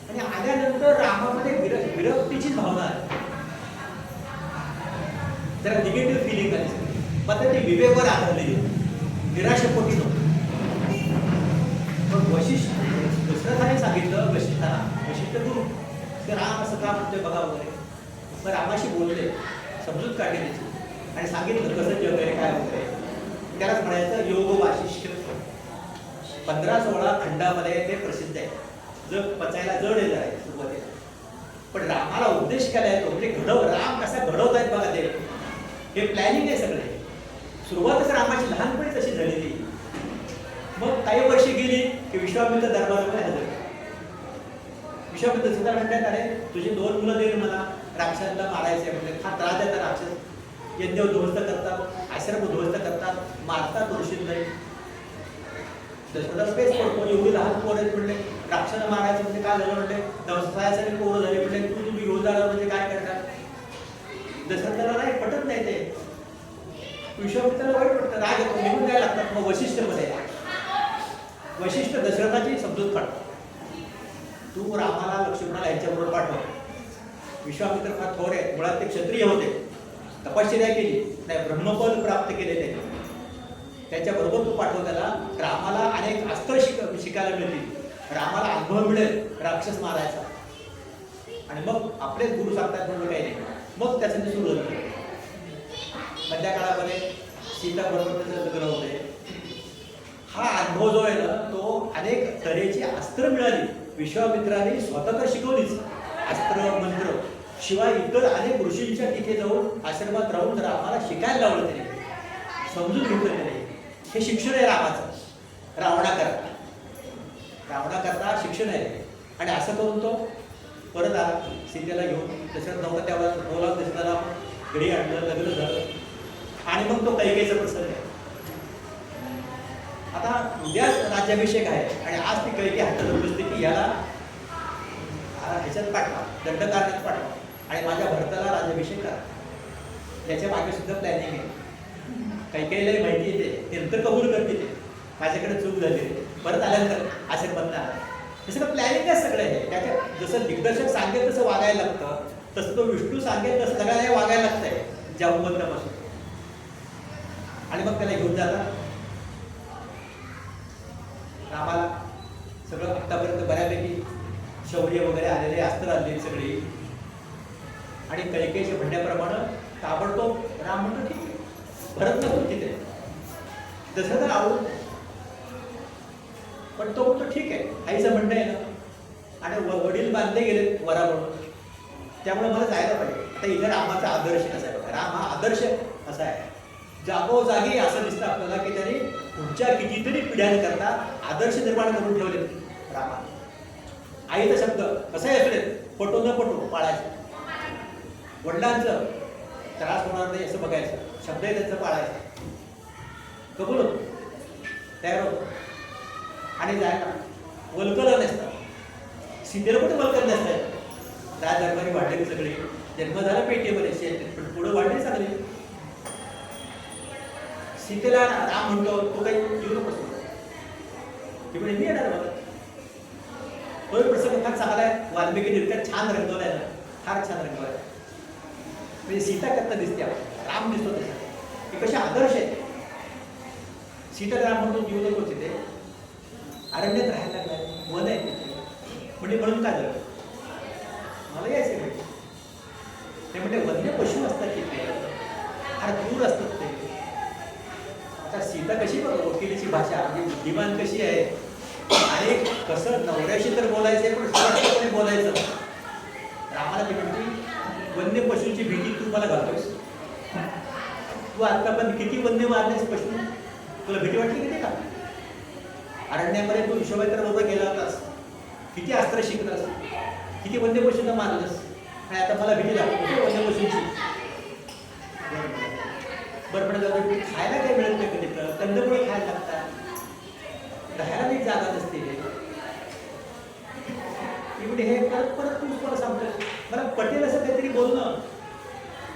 आणि आल्यानंतर रामामध्ये विरक्तीची भावना आहे, जरा निगेटिव्ह फिलिंग आली. मात्र ती विवेकवर आधारलेली, निराशेपोटी नव्हती. मग वशिष्ठ दशरथाने सांगितलं वशिष्ठ गुरु ते राम असं का म्हणतोय बघा वगैरे. मग रामाशी बोलले, समजूत काढली त्याची आणि सांगितलं कसं जग आहे काय वगैरे. त्यालाच म्हणायचं योग वाशिष्ठ. 15-16 खंडामध्ये ते प्रसिद्ध आहे. जग पचायला जड आहे सुरुवातीला, पण रामाला उद्देश केला येतो म्हणजे राम कसा घडवत आहेत बघा ते. हे प्लॅनिंग आहे सगळे. सुरुवातच रामाची लहानपणी तशी झालेली. मग काही वर्षे गेली की विश्वामित्र दरबारामध्ये हजर. विश्वामित्र सुद्धा म्हणतात अरे तुझी 2 मुलं देईल मला, राक्षसांना मारायचे म्हणजे हा त्रास देतात राक्षस. यज्ञ उद्ध्वस्त करतात, आश्रम उद्ध्वस्त करतात, मारतात ऋषी नाही. दशरथाला पेच पडतो, एवढी लहान पोरं आहेत म्हणले, राक्षसांना मारायचं म्हणजे काय झालं म्हणले, नवसायासाठी पोरं झाले म्हणले, तुम्ही घेऊन जाणार म्हणजे काय करणार. दशरथाला नाही पटत नाही ते. विश्वामित्राला वाईट वाटतं, राग येतो, निघून जायला लागतात. मग वशिष्ठमध्ये वशिष्ठ दशरथाची समजूत काढतो, तू रामाला लक्ष्मणाला यांच्याबरोबर पाठव. विश्वामित्र फार थोर आहे, मुळात ते क्षत्रिय होते, तपश्चर्या केली नाही, ब्रह्मपद प्राप्त केले त्यांनी. त्याच्याबरोबर तू पाठव त्याला. रामाला अनेक अस्त्र शिकायला मिळतील, रामाला अनुभव मिळेल राक्षस मारायचा. आणि मग आपलेच गुरु सांगतात म्हणून काही नाही. मग त्याचं ते सुरू झालं. मध्या काळामध्ये सीता बरोबर त्याचं लग्न होते. हा अनुभव जो आहे ना, तो अनेक तऱ्हेची अस्त्र मिळाली. विश्वामित्राने स्वतः तर शिकवलीच अस्त्र मंत्र, शिवाय इतर अनेक ऋषींच्या तिथे जाऊन आश्रमात राहून जर आम्हाला शिकायला लावलं त्याने, समजून घेतलं त्याने. हे शिक्षण आहे रामाचं. रावणाकरता शिक्षण आहे. आणि असं करून तो परत आला सीतेला घेऊन. दशरथ नव्हता त्यावेळेला बोलावून दशरथाला घरी आणलं, लग्न झालं. आणि मग तो कैकेयीचा प्रसंग आहे. आता उद्याच राज्याभिषेक आहे आणि आज ती कैकेयी हातात बसते की याला ह्याच्यात पाठवा, दंडकारण्यात पाठवा आणि माझ्या भरताला राज्याभिषेक करा. त्याच्या मागे सुद्धा प्लॅनिंग आहे. कैकेयीला माहिती येते, नंतर कबूल करते ते माझ्याकडे चूक झाली, परत आल्यानंतर असे बनणार. हे सगळं प्लॅनिंग आहे सगळं. हे त्याच्या जसं दिग्दर्शक सांगेल तसं वागायला लागतं, तसं तो विष्णू सांगेल तसं सगळ्याला वागायला लागतंय जाऊबंदापासून. आणि मग त्याला घेऊन जातात. रामाला सगळं आतापर्यंत बऱ्यापैकी शौर्य वगैरे आलेले, अस्त्र आलेली सगळी. आणि कैकेयीच्या म्हणण्याप्रमाणे ताबडतोब राम म्हणतो ठीक आहे, भरत नव्हतो तिथे, दशरथाला आवडून. पण तो म्हणतो ठीक आहे, आईचं म्हणणं आहे ना, आणि वडील बांधले गेले वरा म्हणून, त्यामुळे मला जायला पाहिजे. आता इथे रामाचा आदर्श कसा आहे बघा. राम हा आदर्श असा आहे, जागोजागी असं दिसतं आपल्याला की त्यांनी पुढच्या कितीतरी पिढ्यांकरता आदर्श निर्माण करून ठेवले रामाने. आईचा शब्द कसाही असले, पटो न पटो पाळायचं. वडिलांचं त्रास होणार नाही असं बघायचं, शब्द आहे त्यांचं पाळायचं. कबूल होतो, तयार होतो आणि जायला. वलकलं नसतं, सीतेला कुठे वलकल नसतं. राजदरबारी वाढलेली सगळी, जन्म झाला पेटीमध्ये, पण पुढे वाढली चांगली. सीतेला राम म्हणतो तू काही येऊ नकोस, ती म्हणजे मी येणार बघा. तो प्रसंग फार चांगला आहे. वाल्मिकीने इतका छान रंगवला आहे ना, फार छान रंगवला आहे. म्हणजे सीता करता दिसते आपण, राम दिसतो तसा. हे कसे आदर्श आहेत. सीता राम म्हणतो जीव नकोच तिथे, अरण्यात राहायला लागलाय, वन आहे तिथे. म्हणजे म्हणून काय झालं, मला यायचं म्हणजे ते म्हणजे वन्य पशु असतात तिथे, फार दूर असतात ते. आता सीता कशी बघ, वकिलीची भाषा म्हणजे बुद्धिमान कशी आहे, आणि कसं नवऱ्याशी तर बोलायचंय पण स्पष्टपणे बोलायचं. रामाला ती म्हणते वन्य पशूंची भीती तू मला घालतोस. तू आता पण किती वन्य मारलेस पशु, तुला भीती वाटली किती का? अरण्यामध्ये तू विश्वामित्र बरोबर गेला होतास, किती अस्त्र शिकलास, किती वन्य पशूंना मारलंस, आणि आता मला भीती लागते वन्य पशूंची. बरं पण जाऊ, खायला काय मिळत नाही कधी, कंदमुळे खायला लागतात, राहायला एक जागा नसते. एवढे हे परत परत तू मला सांगतोय, मला पटेल असं काहीतरी बोलणं.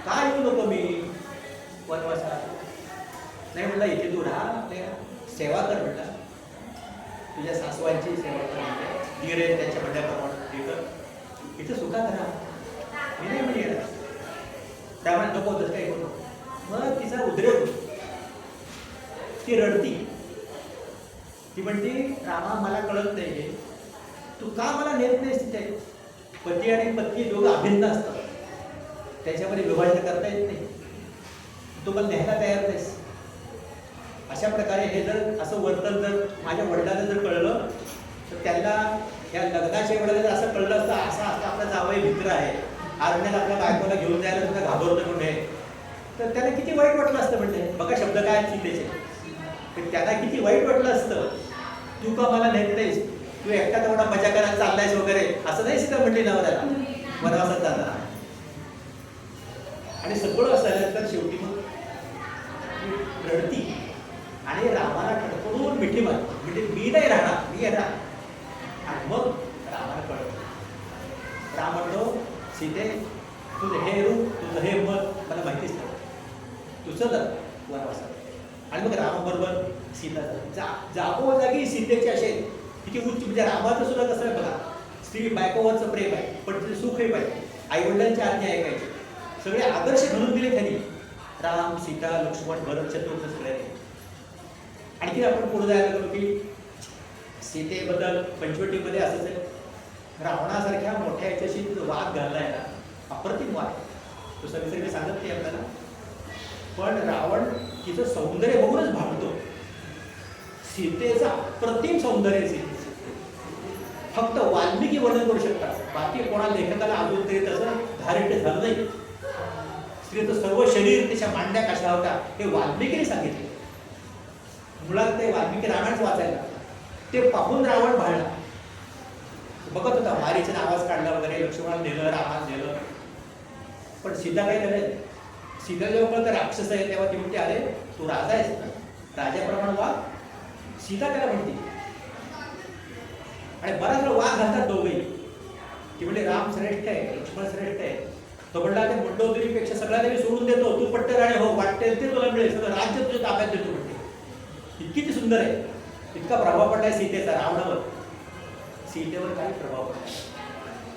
का येऊ नको मी वनवासात? नाही म्हटलं, इथे तू राहा, आपल्या सेवा कर म्हटलं, तुझ्या सासवांची सेवा कर म्हटलं, धीर आहे त्यांच्या म्हणण्याप्रमाणे ते कर, इथे सुखात राहा, मी नाही म्हणजे येणार. त्यामुळे नको होतं काही होतो. मग तिचा उद्रेक होतो, ती रडती. ती म्हणते रामा मला कळत नाही, तू का मला नेत नाहीस तिथे? पती आणि पत्नी दोघं अभिन्न असतात, त्याच्यामध्ये विभाजन करता येत नाही, तू मला न्यायला तयार नाहीस. अशा प्रकारे हे जर असं वर्तन जर माझ्या वडिलांना जर कळलं तर त्यांना या लग्नाच्या वेळेला जर असं कळलं असतं, असा असता आपला जावई मित्र आहे, अरण्यात आपल्या बायकोला घेऊन जायला सुद्धा घाबरतो म्हणजे, तर त्याला किती वाईट वाटलं असतं. म्हणजे बघा शब्द काय आहेत सीतेचे, त्याला किती वाईट वाटलं असतं. तू का मला नेत नाहीस, तू एकटा तेवढा मजा करायला चाललायस वगैरे, असं नाही सीता म्हटली नवऱ्याला वनवासात जाताना. आणि सगळं असायला तर शेवटी मग रडती आणि रामाला खडखडून मिठी मारते, म्हणजे मी नाही राहणार, मी येणार. आणि मग रामाला कळतं, राम म्हणतो सीते तुझं हे रूप, तुझं हे मत मला माहितीच नाही, तू चल वनवासात. आणि मग रामाबरोबर सीता जागोजागी सीतेचे असे किती उच्च, म्हणजे रामाचं सुद्धा कसं आहे बघा, स्त्री बायकोवरचं प्रेम आहे, पण तिथे सुख हे पाहिजे, आईवडिलांची आज्ञा ऐकायची, सगळे आदर्श घडून दिले त्यांनी, राम सीता लक्ष्मण भरत शत्रुघ्न सगळ्यांनी. आणखी आपण पुढे जायला लागलो की सीतेबद्दल पंचवटीमध्ये असंच आहे, रावणासारख्या मोठ्या याच्याशी वाद घाललाय ना, अप्रतिम वाद, तो सगळी सांगत नाही आपल्याला, पण रावण तिचं सौंदर्य बघूनच भागतो. सीतेचं अप्रतिम सौंदर्य सीतेचं फक्त वाल्मिकी वर्णन करू शकतात, बाकी कोणा लेखकाला अजून तरी तसं धारित्य झालं नाही. स्त्रीचं सर्व शरीर त्याच्या मांड्या कशा होत्या हे वाल्मिकीने सांगितले. मुळात ते वाल्मिकी रामायण वाचायला, ते पाहून रावण भाळला, बघत होता, मारीचा आवाज काढला वगैरे, लक्ष्मणाला नेलं, रामाला नेलं, पण सीता काय झालं, सीता जेव्हा कळतं राक्षस आहे तेव्हा ती म्हणते अरे तू राजा आहेस ना, राजाप्रमाणे वाघ. सीता त्याला म्हणते, आणि बराच वेळ वाद घालतात दोघेही. ती म्हणते राम श्रेष्ठ आहे, लक्ष्मण श्रेष्ठ आहे. तो म्हणला ते मंडोदरीपेक्षा सगळ्यांना मी सोडून देतो, तू पट्टे राणे हो, वाटेल ते तुला मिळेल, सगळं राज्य तुझ्या ताब्यात देतो म्हणते. इतकी ती सुंदर आहे, इतका प्रभाव पडलाय सीतेचा रावणावर. सीतेवर काही प्रभाव पडला,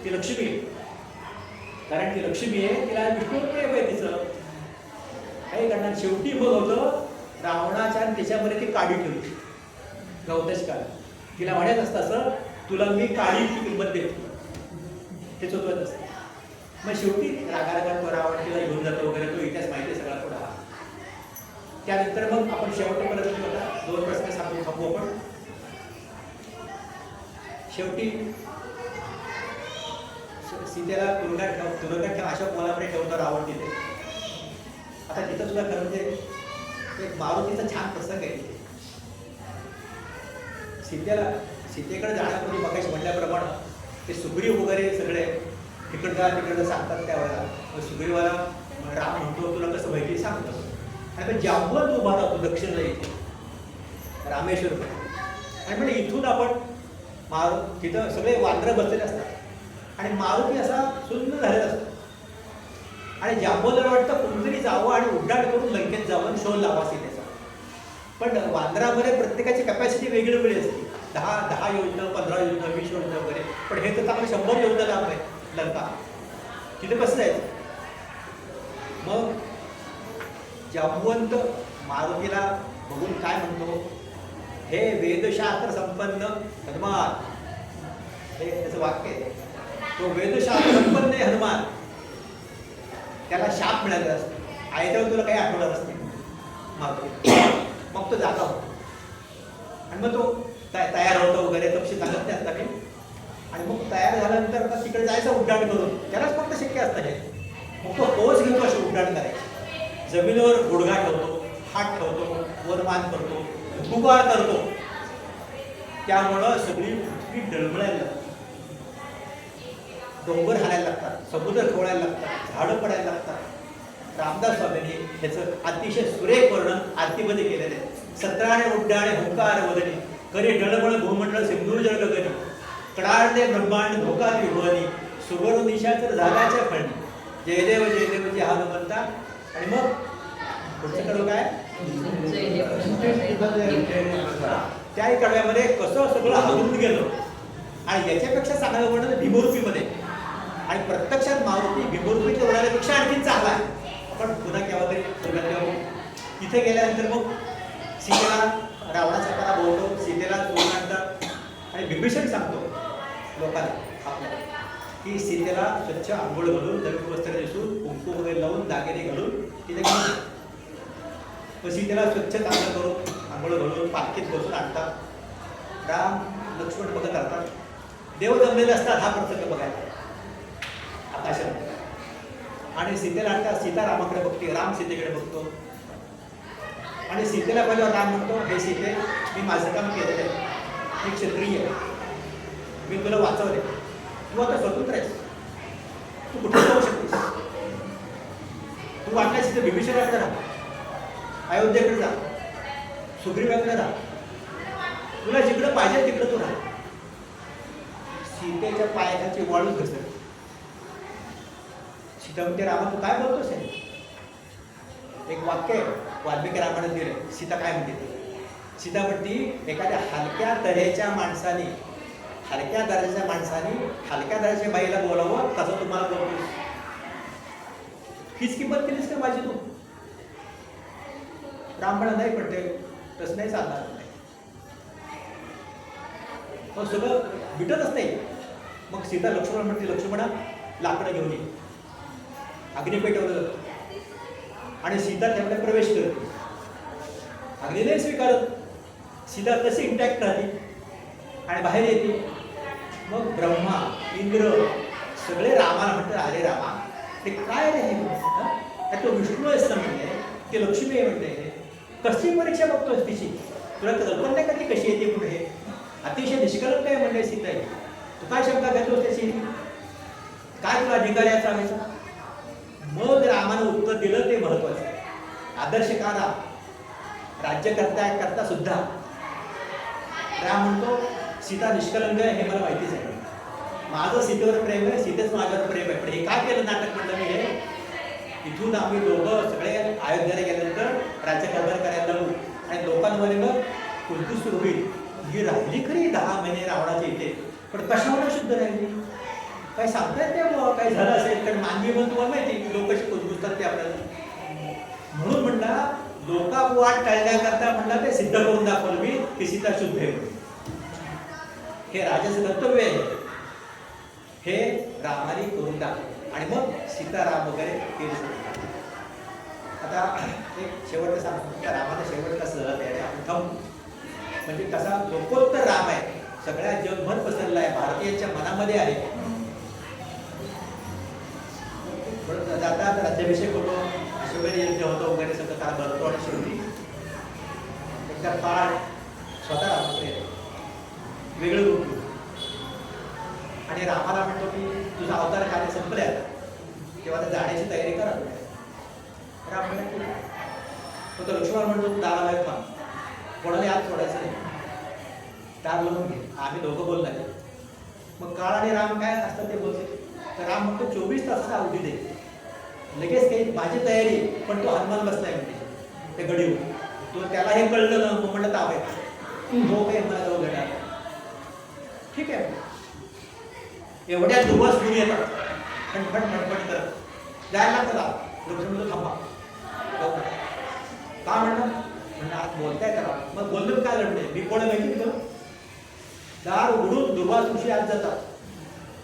ती लक्ष्मी आहे, कारण ती लक्ष्मी आहे, तिला विष्णू प्रेम आहे तिचं, काही करणार. शेवटी मग होतं रावणाच्या आणि त्याच्यामध्ये ती काडी ठेवली, गवताची काडी. तिला म्हणायचं असतं असं, तुला मी काडीची किंमत देतो, ते चुकवत असतं. मग शेवटी रागारागा तो रावण तिला घेऊन जातो वगैरे, तो इतिहास माहिती आहे सगळा थोडा. त्यानंतर मग आपण शेवटपर्यंत बघा, दोन प्रश्न सांगू थांबू आपण. शेवटी सीतेला तुरुंगात ठेव, अशा पोलामध्ये ठेवतो रावण तिथे. आता तिथं सुद्धा खरं म्हणजे एक मारुतीचा छान प्रसंग आहे तिथे. सीतेकडे जाण्यापूर्वी मगाशी म्हटल्याप्रमाणे ते सुग्रीव वगैरे सगळे तिकडं सांगतात त्यावेळेला. सुग्रीवाला राम म्हणतो तुला कसं माहिती सांगतो, आणि पण जांबवत उभा राहतो दक्षिणेला इथे रामेश्वर. आणि म्हणजे इथून आपण तिथं सगळे वानरं बसलेले असतात आणि मारुती असा सुंदर झालेला असतो. आणि जांबवताला वाटतं कोणतरी जावं आणि उड्डाण करून लंकेत जावं, शोध लावा सीतेचा. पण वानरामध्ये प्रत्येकाची कॅपॅसिटी वेगळी वेगळी असते, 10 योजनं, 15 योजनं, 20 योजनं वगैरे. पण हे तर चांगलं 100 योद्धा लांब आहे लंका, तिथे कसं जायचं? मग जांबुवंत मारुतीला बघून काय म्हणतो, हे वेदशास्त्र संपन्न हनुमान, हे त्याचं वाक्य आहे. तो वेदशास्त्र संपन्न आहे हनुमान, त्याला शाप मिळालेला असतो. आयत्यावर तुला काही आठवलं नसते मारुती. मग तो जागा होतो आणि मग तो तयार होतो वगैरे, तपशी सांगत नाही असता काही. आणि मग तयार झाल्यानंतर आता तिकडे जायचं उड्डाण करून, त्यालाच फक्त शक्य असतं हे. मग तो पोच घेतो असे उड्डाण करायचे, जमिनीवर गुडघा ठेवतो, हात ठेवतो, वरमान करतो, गुबाळ करतो. त्यामुळं सगळी पृथ्वी डळमळायला लागते, डोंगर हालायला लागतात, समुद्र खवळायला लागतात, झाडं पडायला लागतात. रामदास स्वामींनी ह्याचं अतिशय सुरेख वर्णन आरतीमध्ये केलेलं आहे. 17 उड्डाणे हुंकार वदनी, करे डळमळ भूमंडळ सिंधू जळ गगनी, कडाळते ब्रह्मांड धोका त्रिभुवनी, सुवर्ण दिशाच झाल्याच्या फळणी, जयदेव जयदेव जी हनुमंता. आणि मग पुढचं कडवं काय, त्याही कडव्यामध्ये कसं सगळं हलून गेलं. आणि याच्यापेक्षा चांगलं वर्णन भीमरूपीमध्ये, आणि प्रत्यक्षात मारुती भीमरूपीच्या वर्णनापेक्षा आणखी चांगला आहे. पण पुन्हा केव्हा तरी तिथे गेल्यानंतर मग सीतेला रावणाचा परा बोलतो, सीतेला सोडून आणतात. आणि विभीषण सांगतो लोकांना आपल्याला की सीतेला स्वच्छ आंघोळ घालून, नवीन वस्त्र नेसून, कुंकू वगैरे लावून, दागिने घालून तिथे घेऊन, मग सीतेला स्वच्छ चांगलं करून आंघोळ घालून पालखीत बसून आणतात. राम लक्ष्मण बघत राहतात. देव जमलेले असतात हा प्रसंग बघायला आकाशात. आणि सीतेला आणतात, सीता रामाकडे बघते, राम सीतेकडे बघतो. आणि सीतेला पाहिजे राम म्हणतो, हे सीते, मी माझं काम केलेलं आहे, मी क्षत्रिय, मी तुला वाचवले, तू आता स्वतंत्र आहेस, तू कुठे जाऊ शकतेस, तू वाटल्यास तिथे विभीषणाकडे राहा, अयोध्येकडे जा, सुग्रीवाकडे राहा, तुला जिकडं पाहिजे तिकडं तू राहा. सीतेच्या पायाखालची वाळूच घसरली. सीता म्हणते, रामा तू काय बोलतोस? एक वाक्य आहे वाल्मिकी रामायणात दिलं. सीता काय म्हणते? सीता म्हणती, एखाद्या हलक्या दर्जाच्या माणसाने हलक्या दर्जाच्या बाईला बोलावं तसं तुम्हाला बोलतोस. हीच किंमत केलीस का माझी तू? राम म्हणा, नाही पडते, तसं नाही चालणार नाही. मग सगळं बिटतच नाही. मग सीता लक्ष्मण म्हणते, लक्ष्मणा लाकडं घेऊन ये. अग्नी पेटवलं जातं आणि सीता त्यामध्ये प्रवेश करते. अग्नी नाही स्वीकारत, सीता तशी इंटॅक्ट राहते आणि बाहेर येते. मग ब्रह्मा, इंद्र सगळे रामाला म्हणतात, अरे रामा ते काय रे हे, तो विष्णू आहेस ना म्हणते, ते लक्ष्मी आहे म्हणते, कशी परीक्षा बघतोस तिची? तुला कल्पना नाही का ती कशी येते पुढे? अतिशय निष्कलंक आहे म्हणते सीता. तू काय शंका घेतोस त्याची? काय तुला अधिकार याचा हवेचा? मग रामानं उत्तर दिलं ते महत्वाचं. आदर्श काळा राज्यकर्ता सुद्धा राम म्हणतो, सीता निष्कलंक आहे हे मला माहितीच आहे, माझं सीतेवर प्रेम आहे, सीतेच माझ्यावर प्रेम आहे. पण हे काय केलं नाटक म्हणलं मी हे? इथून आम्ही दोघं सगळे अयोध्येला गेल्यानंतर राज्यकारभार करायला लागू आणि लोकांमध्ये मग कुलती सुरू होईल. ही राहिली खरी 10 महिने रावणाच्या इथे, पण कशावर शुद्ध राहिली? काही सांगता येत नाही काही झालं असेल, कारण मानवी म्हणून तुम्हाला माहिती लोक कशी कुजबुजतात ते आपल्याला. म्हणून म्हणला लोकावाद टाळण्याकरता म्हणला ते सिद्ध करून दाखवलं मी की सीता शुद्ध आहे म्हणून. हे राजाचं कर्तव्य आहे, हे रामाने करून दाखवलं. आणि मग सीताराम वगैरे केले. आता एक शेवटचं सांगतो, त्या रामाचा शेवट कसं झालं त्याने आपण थांबू. म्हणजे कसा लोकोत्तर राम आहे, सगळ्या जगभर पसरला आहे, भारतीयांच्या मनामध्ये आहे. जाता राज्याभिषेक होतो, अश्वमेध यज्ञ होतो वगैरे सगळं काळ भरतो. आणि शेवटी एकदा काळ स्वतः रामाकडे वेगळं रूप घेतो आणि रामाला म्हणतो की तुझा अवतार कार्य संपले आता, तेव्हा तर जाण्याची तयारी करा. राम म्हणतो, तो लक्ष्मण म्हणतो तू दाराबाहेर थांब, कोणाला आत सोडायचं नाही, दार लावून घे, आम्ही दोघं बोलणार. मग काळ आणि राम काय असतं ते बोलते. तर राम म्हणतो 24 तासाचा अवधी दे, लगेच काही माझी तयारी. पण तो हनुमान बसलाय म्हणते ते गडीवर. तो त्याला हे कळलं ना, मग म्हणलं ताव आहे तो काही मला जाऊ घेणार. ठीक आहे, एवढ्या दुर्वास घेऊन येतात खटपट खटपट करत जायला लागतं. लक्ष्मण थांबा का म्हणणं आज बोलताय करा. मग बोललो काय लढणे मी कोण माहिती तुला. दार उघडून दुर्वास ऋषी आज जातात.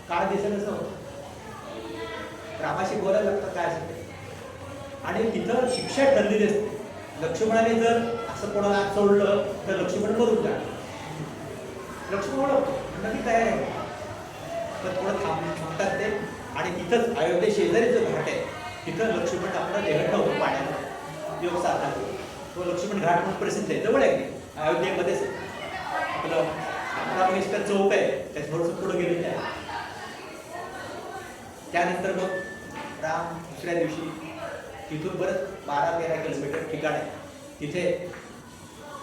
काय दिसेल असं होतं. रामाशी बोलायला लागतं काय असते आणि तिथं शिक्षा ठरलेली असते. लक्ष्मणाने जर असं कोणाला आत सोडलं तर लक्ष्मण मरून जाणार. लक्ष्मण ओळखतो नक्की तयार आहे पण थोडं थांबतात ते. आणि तिथंच अयोध्ये शेजारीचं घाट आहे तिथं लक्ष्मण आपला देह ठेवतो पाण्यात योग साधला. तो लक्ष्मण घाट म्हणून प्रसिद्ध आहे. जवळ आहे अयोध्येमध्येच आपलं रामेश्वर चौक आहे त्याच थोडंसं पुढं गेलेलं आहे. त्यानंतर मग राम दुसऱ्या दिवशी तिथून बरंच 12-13 किलोमीटर ठिकाण आहे तिथे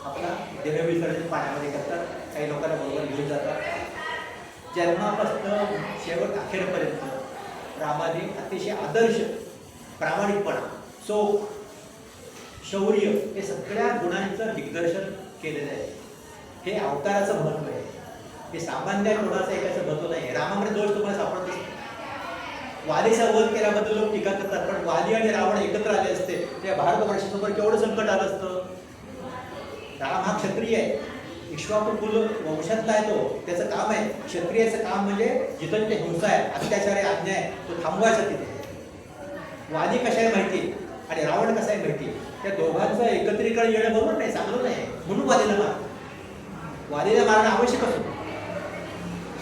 आपला देह विसर्जन पाण्यामध्ये करतात. काही लोकांना बरोबर घेऊन जातात. जन्मापासून शेवट अखेरपर्यंत रामाने अतिशय आदर्श प्रामाणिकपणा चोख शौर्य हे सगळ्या गुणांचं दिग्दर्शन केलेलं आहे. हे अवताराचं महत्व आहे. हे सामान्य कोणाचं एकाचं महत्व नाही. रामामध्ये दोष तुम्हाला सापडत असतो. वालीचा वध केल्याबद्दल लोक टीका करतात पण वाली आणि रावण एकत्र आले असते त्या भारतवर्षासमोर केवढं संकट आलं असतं. राम हा क्षत्रिय आहे. इक्ष्वाकू कुल वंशातला आहे तो. त्याचं काम आहे क्षत्रियाचं काम म्हणजे जिथं जिथे हिंसा आहे अत्याचार आहे अन्याय तो थांबवायचा तिथे. वाली कशा आहे माहिती आणि रावण कसा आहे माहिती. त्या दोघांचं एकत्रीकरण येणं बरोबर नाही चांगलं नाही म्हणून वालीला मारणं आवश्यक असतो.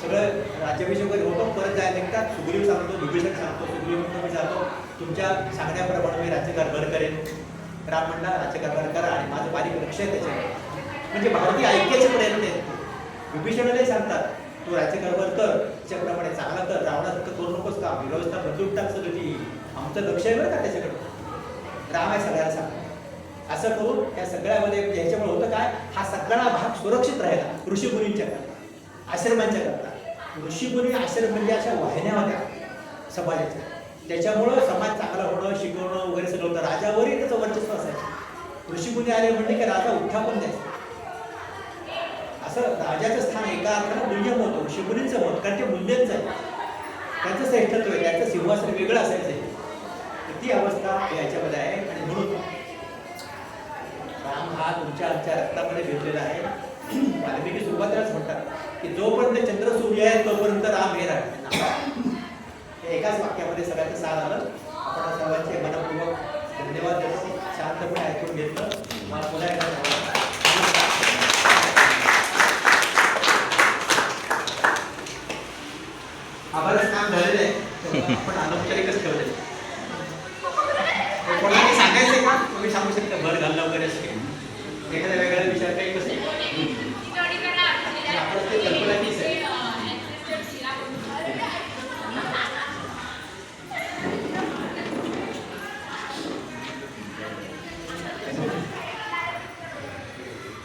सगळं राज्याभिषेक वगैरे होतो परत जायला निघतात. सुग्रीव सांगतो विभीषण सांगतो सुग्रीव म्हणतो मी जातो तुमच्या सांगण्याप्रमाणे मी राज्यकारभार करेन. राम म्हणला राज्यकारभार करा आणि माझं बारीक लक्ष आहे त्याच्याकडे. म्हणजे भारतीय ऐक्याचे प्रयत्न आहेत. विभीषणालाही सांगतात तू राज्यकारभार कर त्याच्याप्रमाणे चांगला कर रावणासारखं करू नकोस का व्यवस्था बदलून टाक सगळी आमचं लक्ष आहे बरं का त्याच्याकडं. राम आहे सगळ्याला सांगतो. असं करून त्या सगळ्यामध्ये ह्याच्यामुळे होतं काय हा सगळा भाग सुरक्षित राहिला. ऋषीमुनींच्या करता आश्रमांच्या करता. ऋषीमुनी आश्रम म्हणजे अशा वाहिन्या होत्या समाजाच्या. त्याच्यामुळं समाज चांगला होणं शिकवणं वगैरे सगळं होतं. राजावरही त्याचं वर्चस्व असायचं. ऋषीमुनी आले म्हणजे की राजा उत्थापन द्यायचं. असं राजाचं स्थान एका अर्थानं मूल्यम होतं. ऋषीमुनींचं होतं कारण ते मूल्यांचं आहे. त्यांचं श्रेष्ठत्व आहे त्यांचं सिंहासन वेगळं असायचं. ती अवस्था याच्यामध्ये आहे आणि म्हणून राम हा तुमच्या आमच्या रक्तामध्ये घेतलेला आहे. वाल्मिकी सुरुवातीलाच म्हणतात की जोपर्यंत चंद्र सूर्य आहे तोपर्यंत राम हे राहणार. एकाच वाक्यामध्ये सगळ्यांचं सार आलं. आपण सर्वांचे मनपूर्वक धन्यवाद देतो. शांतपणे ऐकून घेतलं. मला पुन्हा एकदा आभारच काम झालेलं आहे. आपण अनौपचारिकच ठेवले. कोणाला सांगायचंय का तुम्ही सांगू शकता भर घालणं वगैरे असे एखाद्या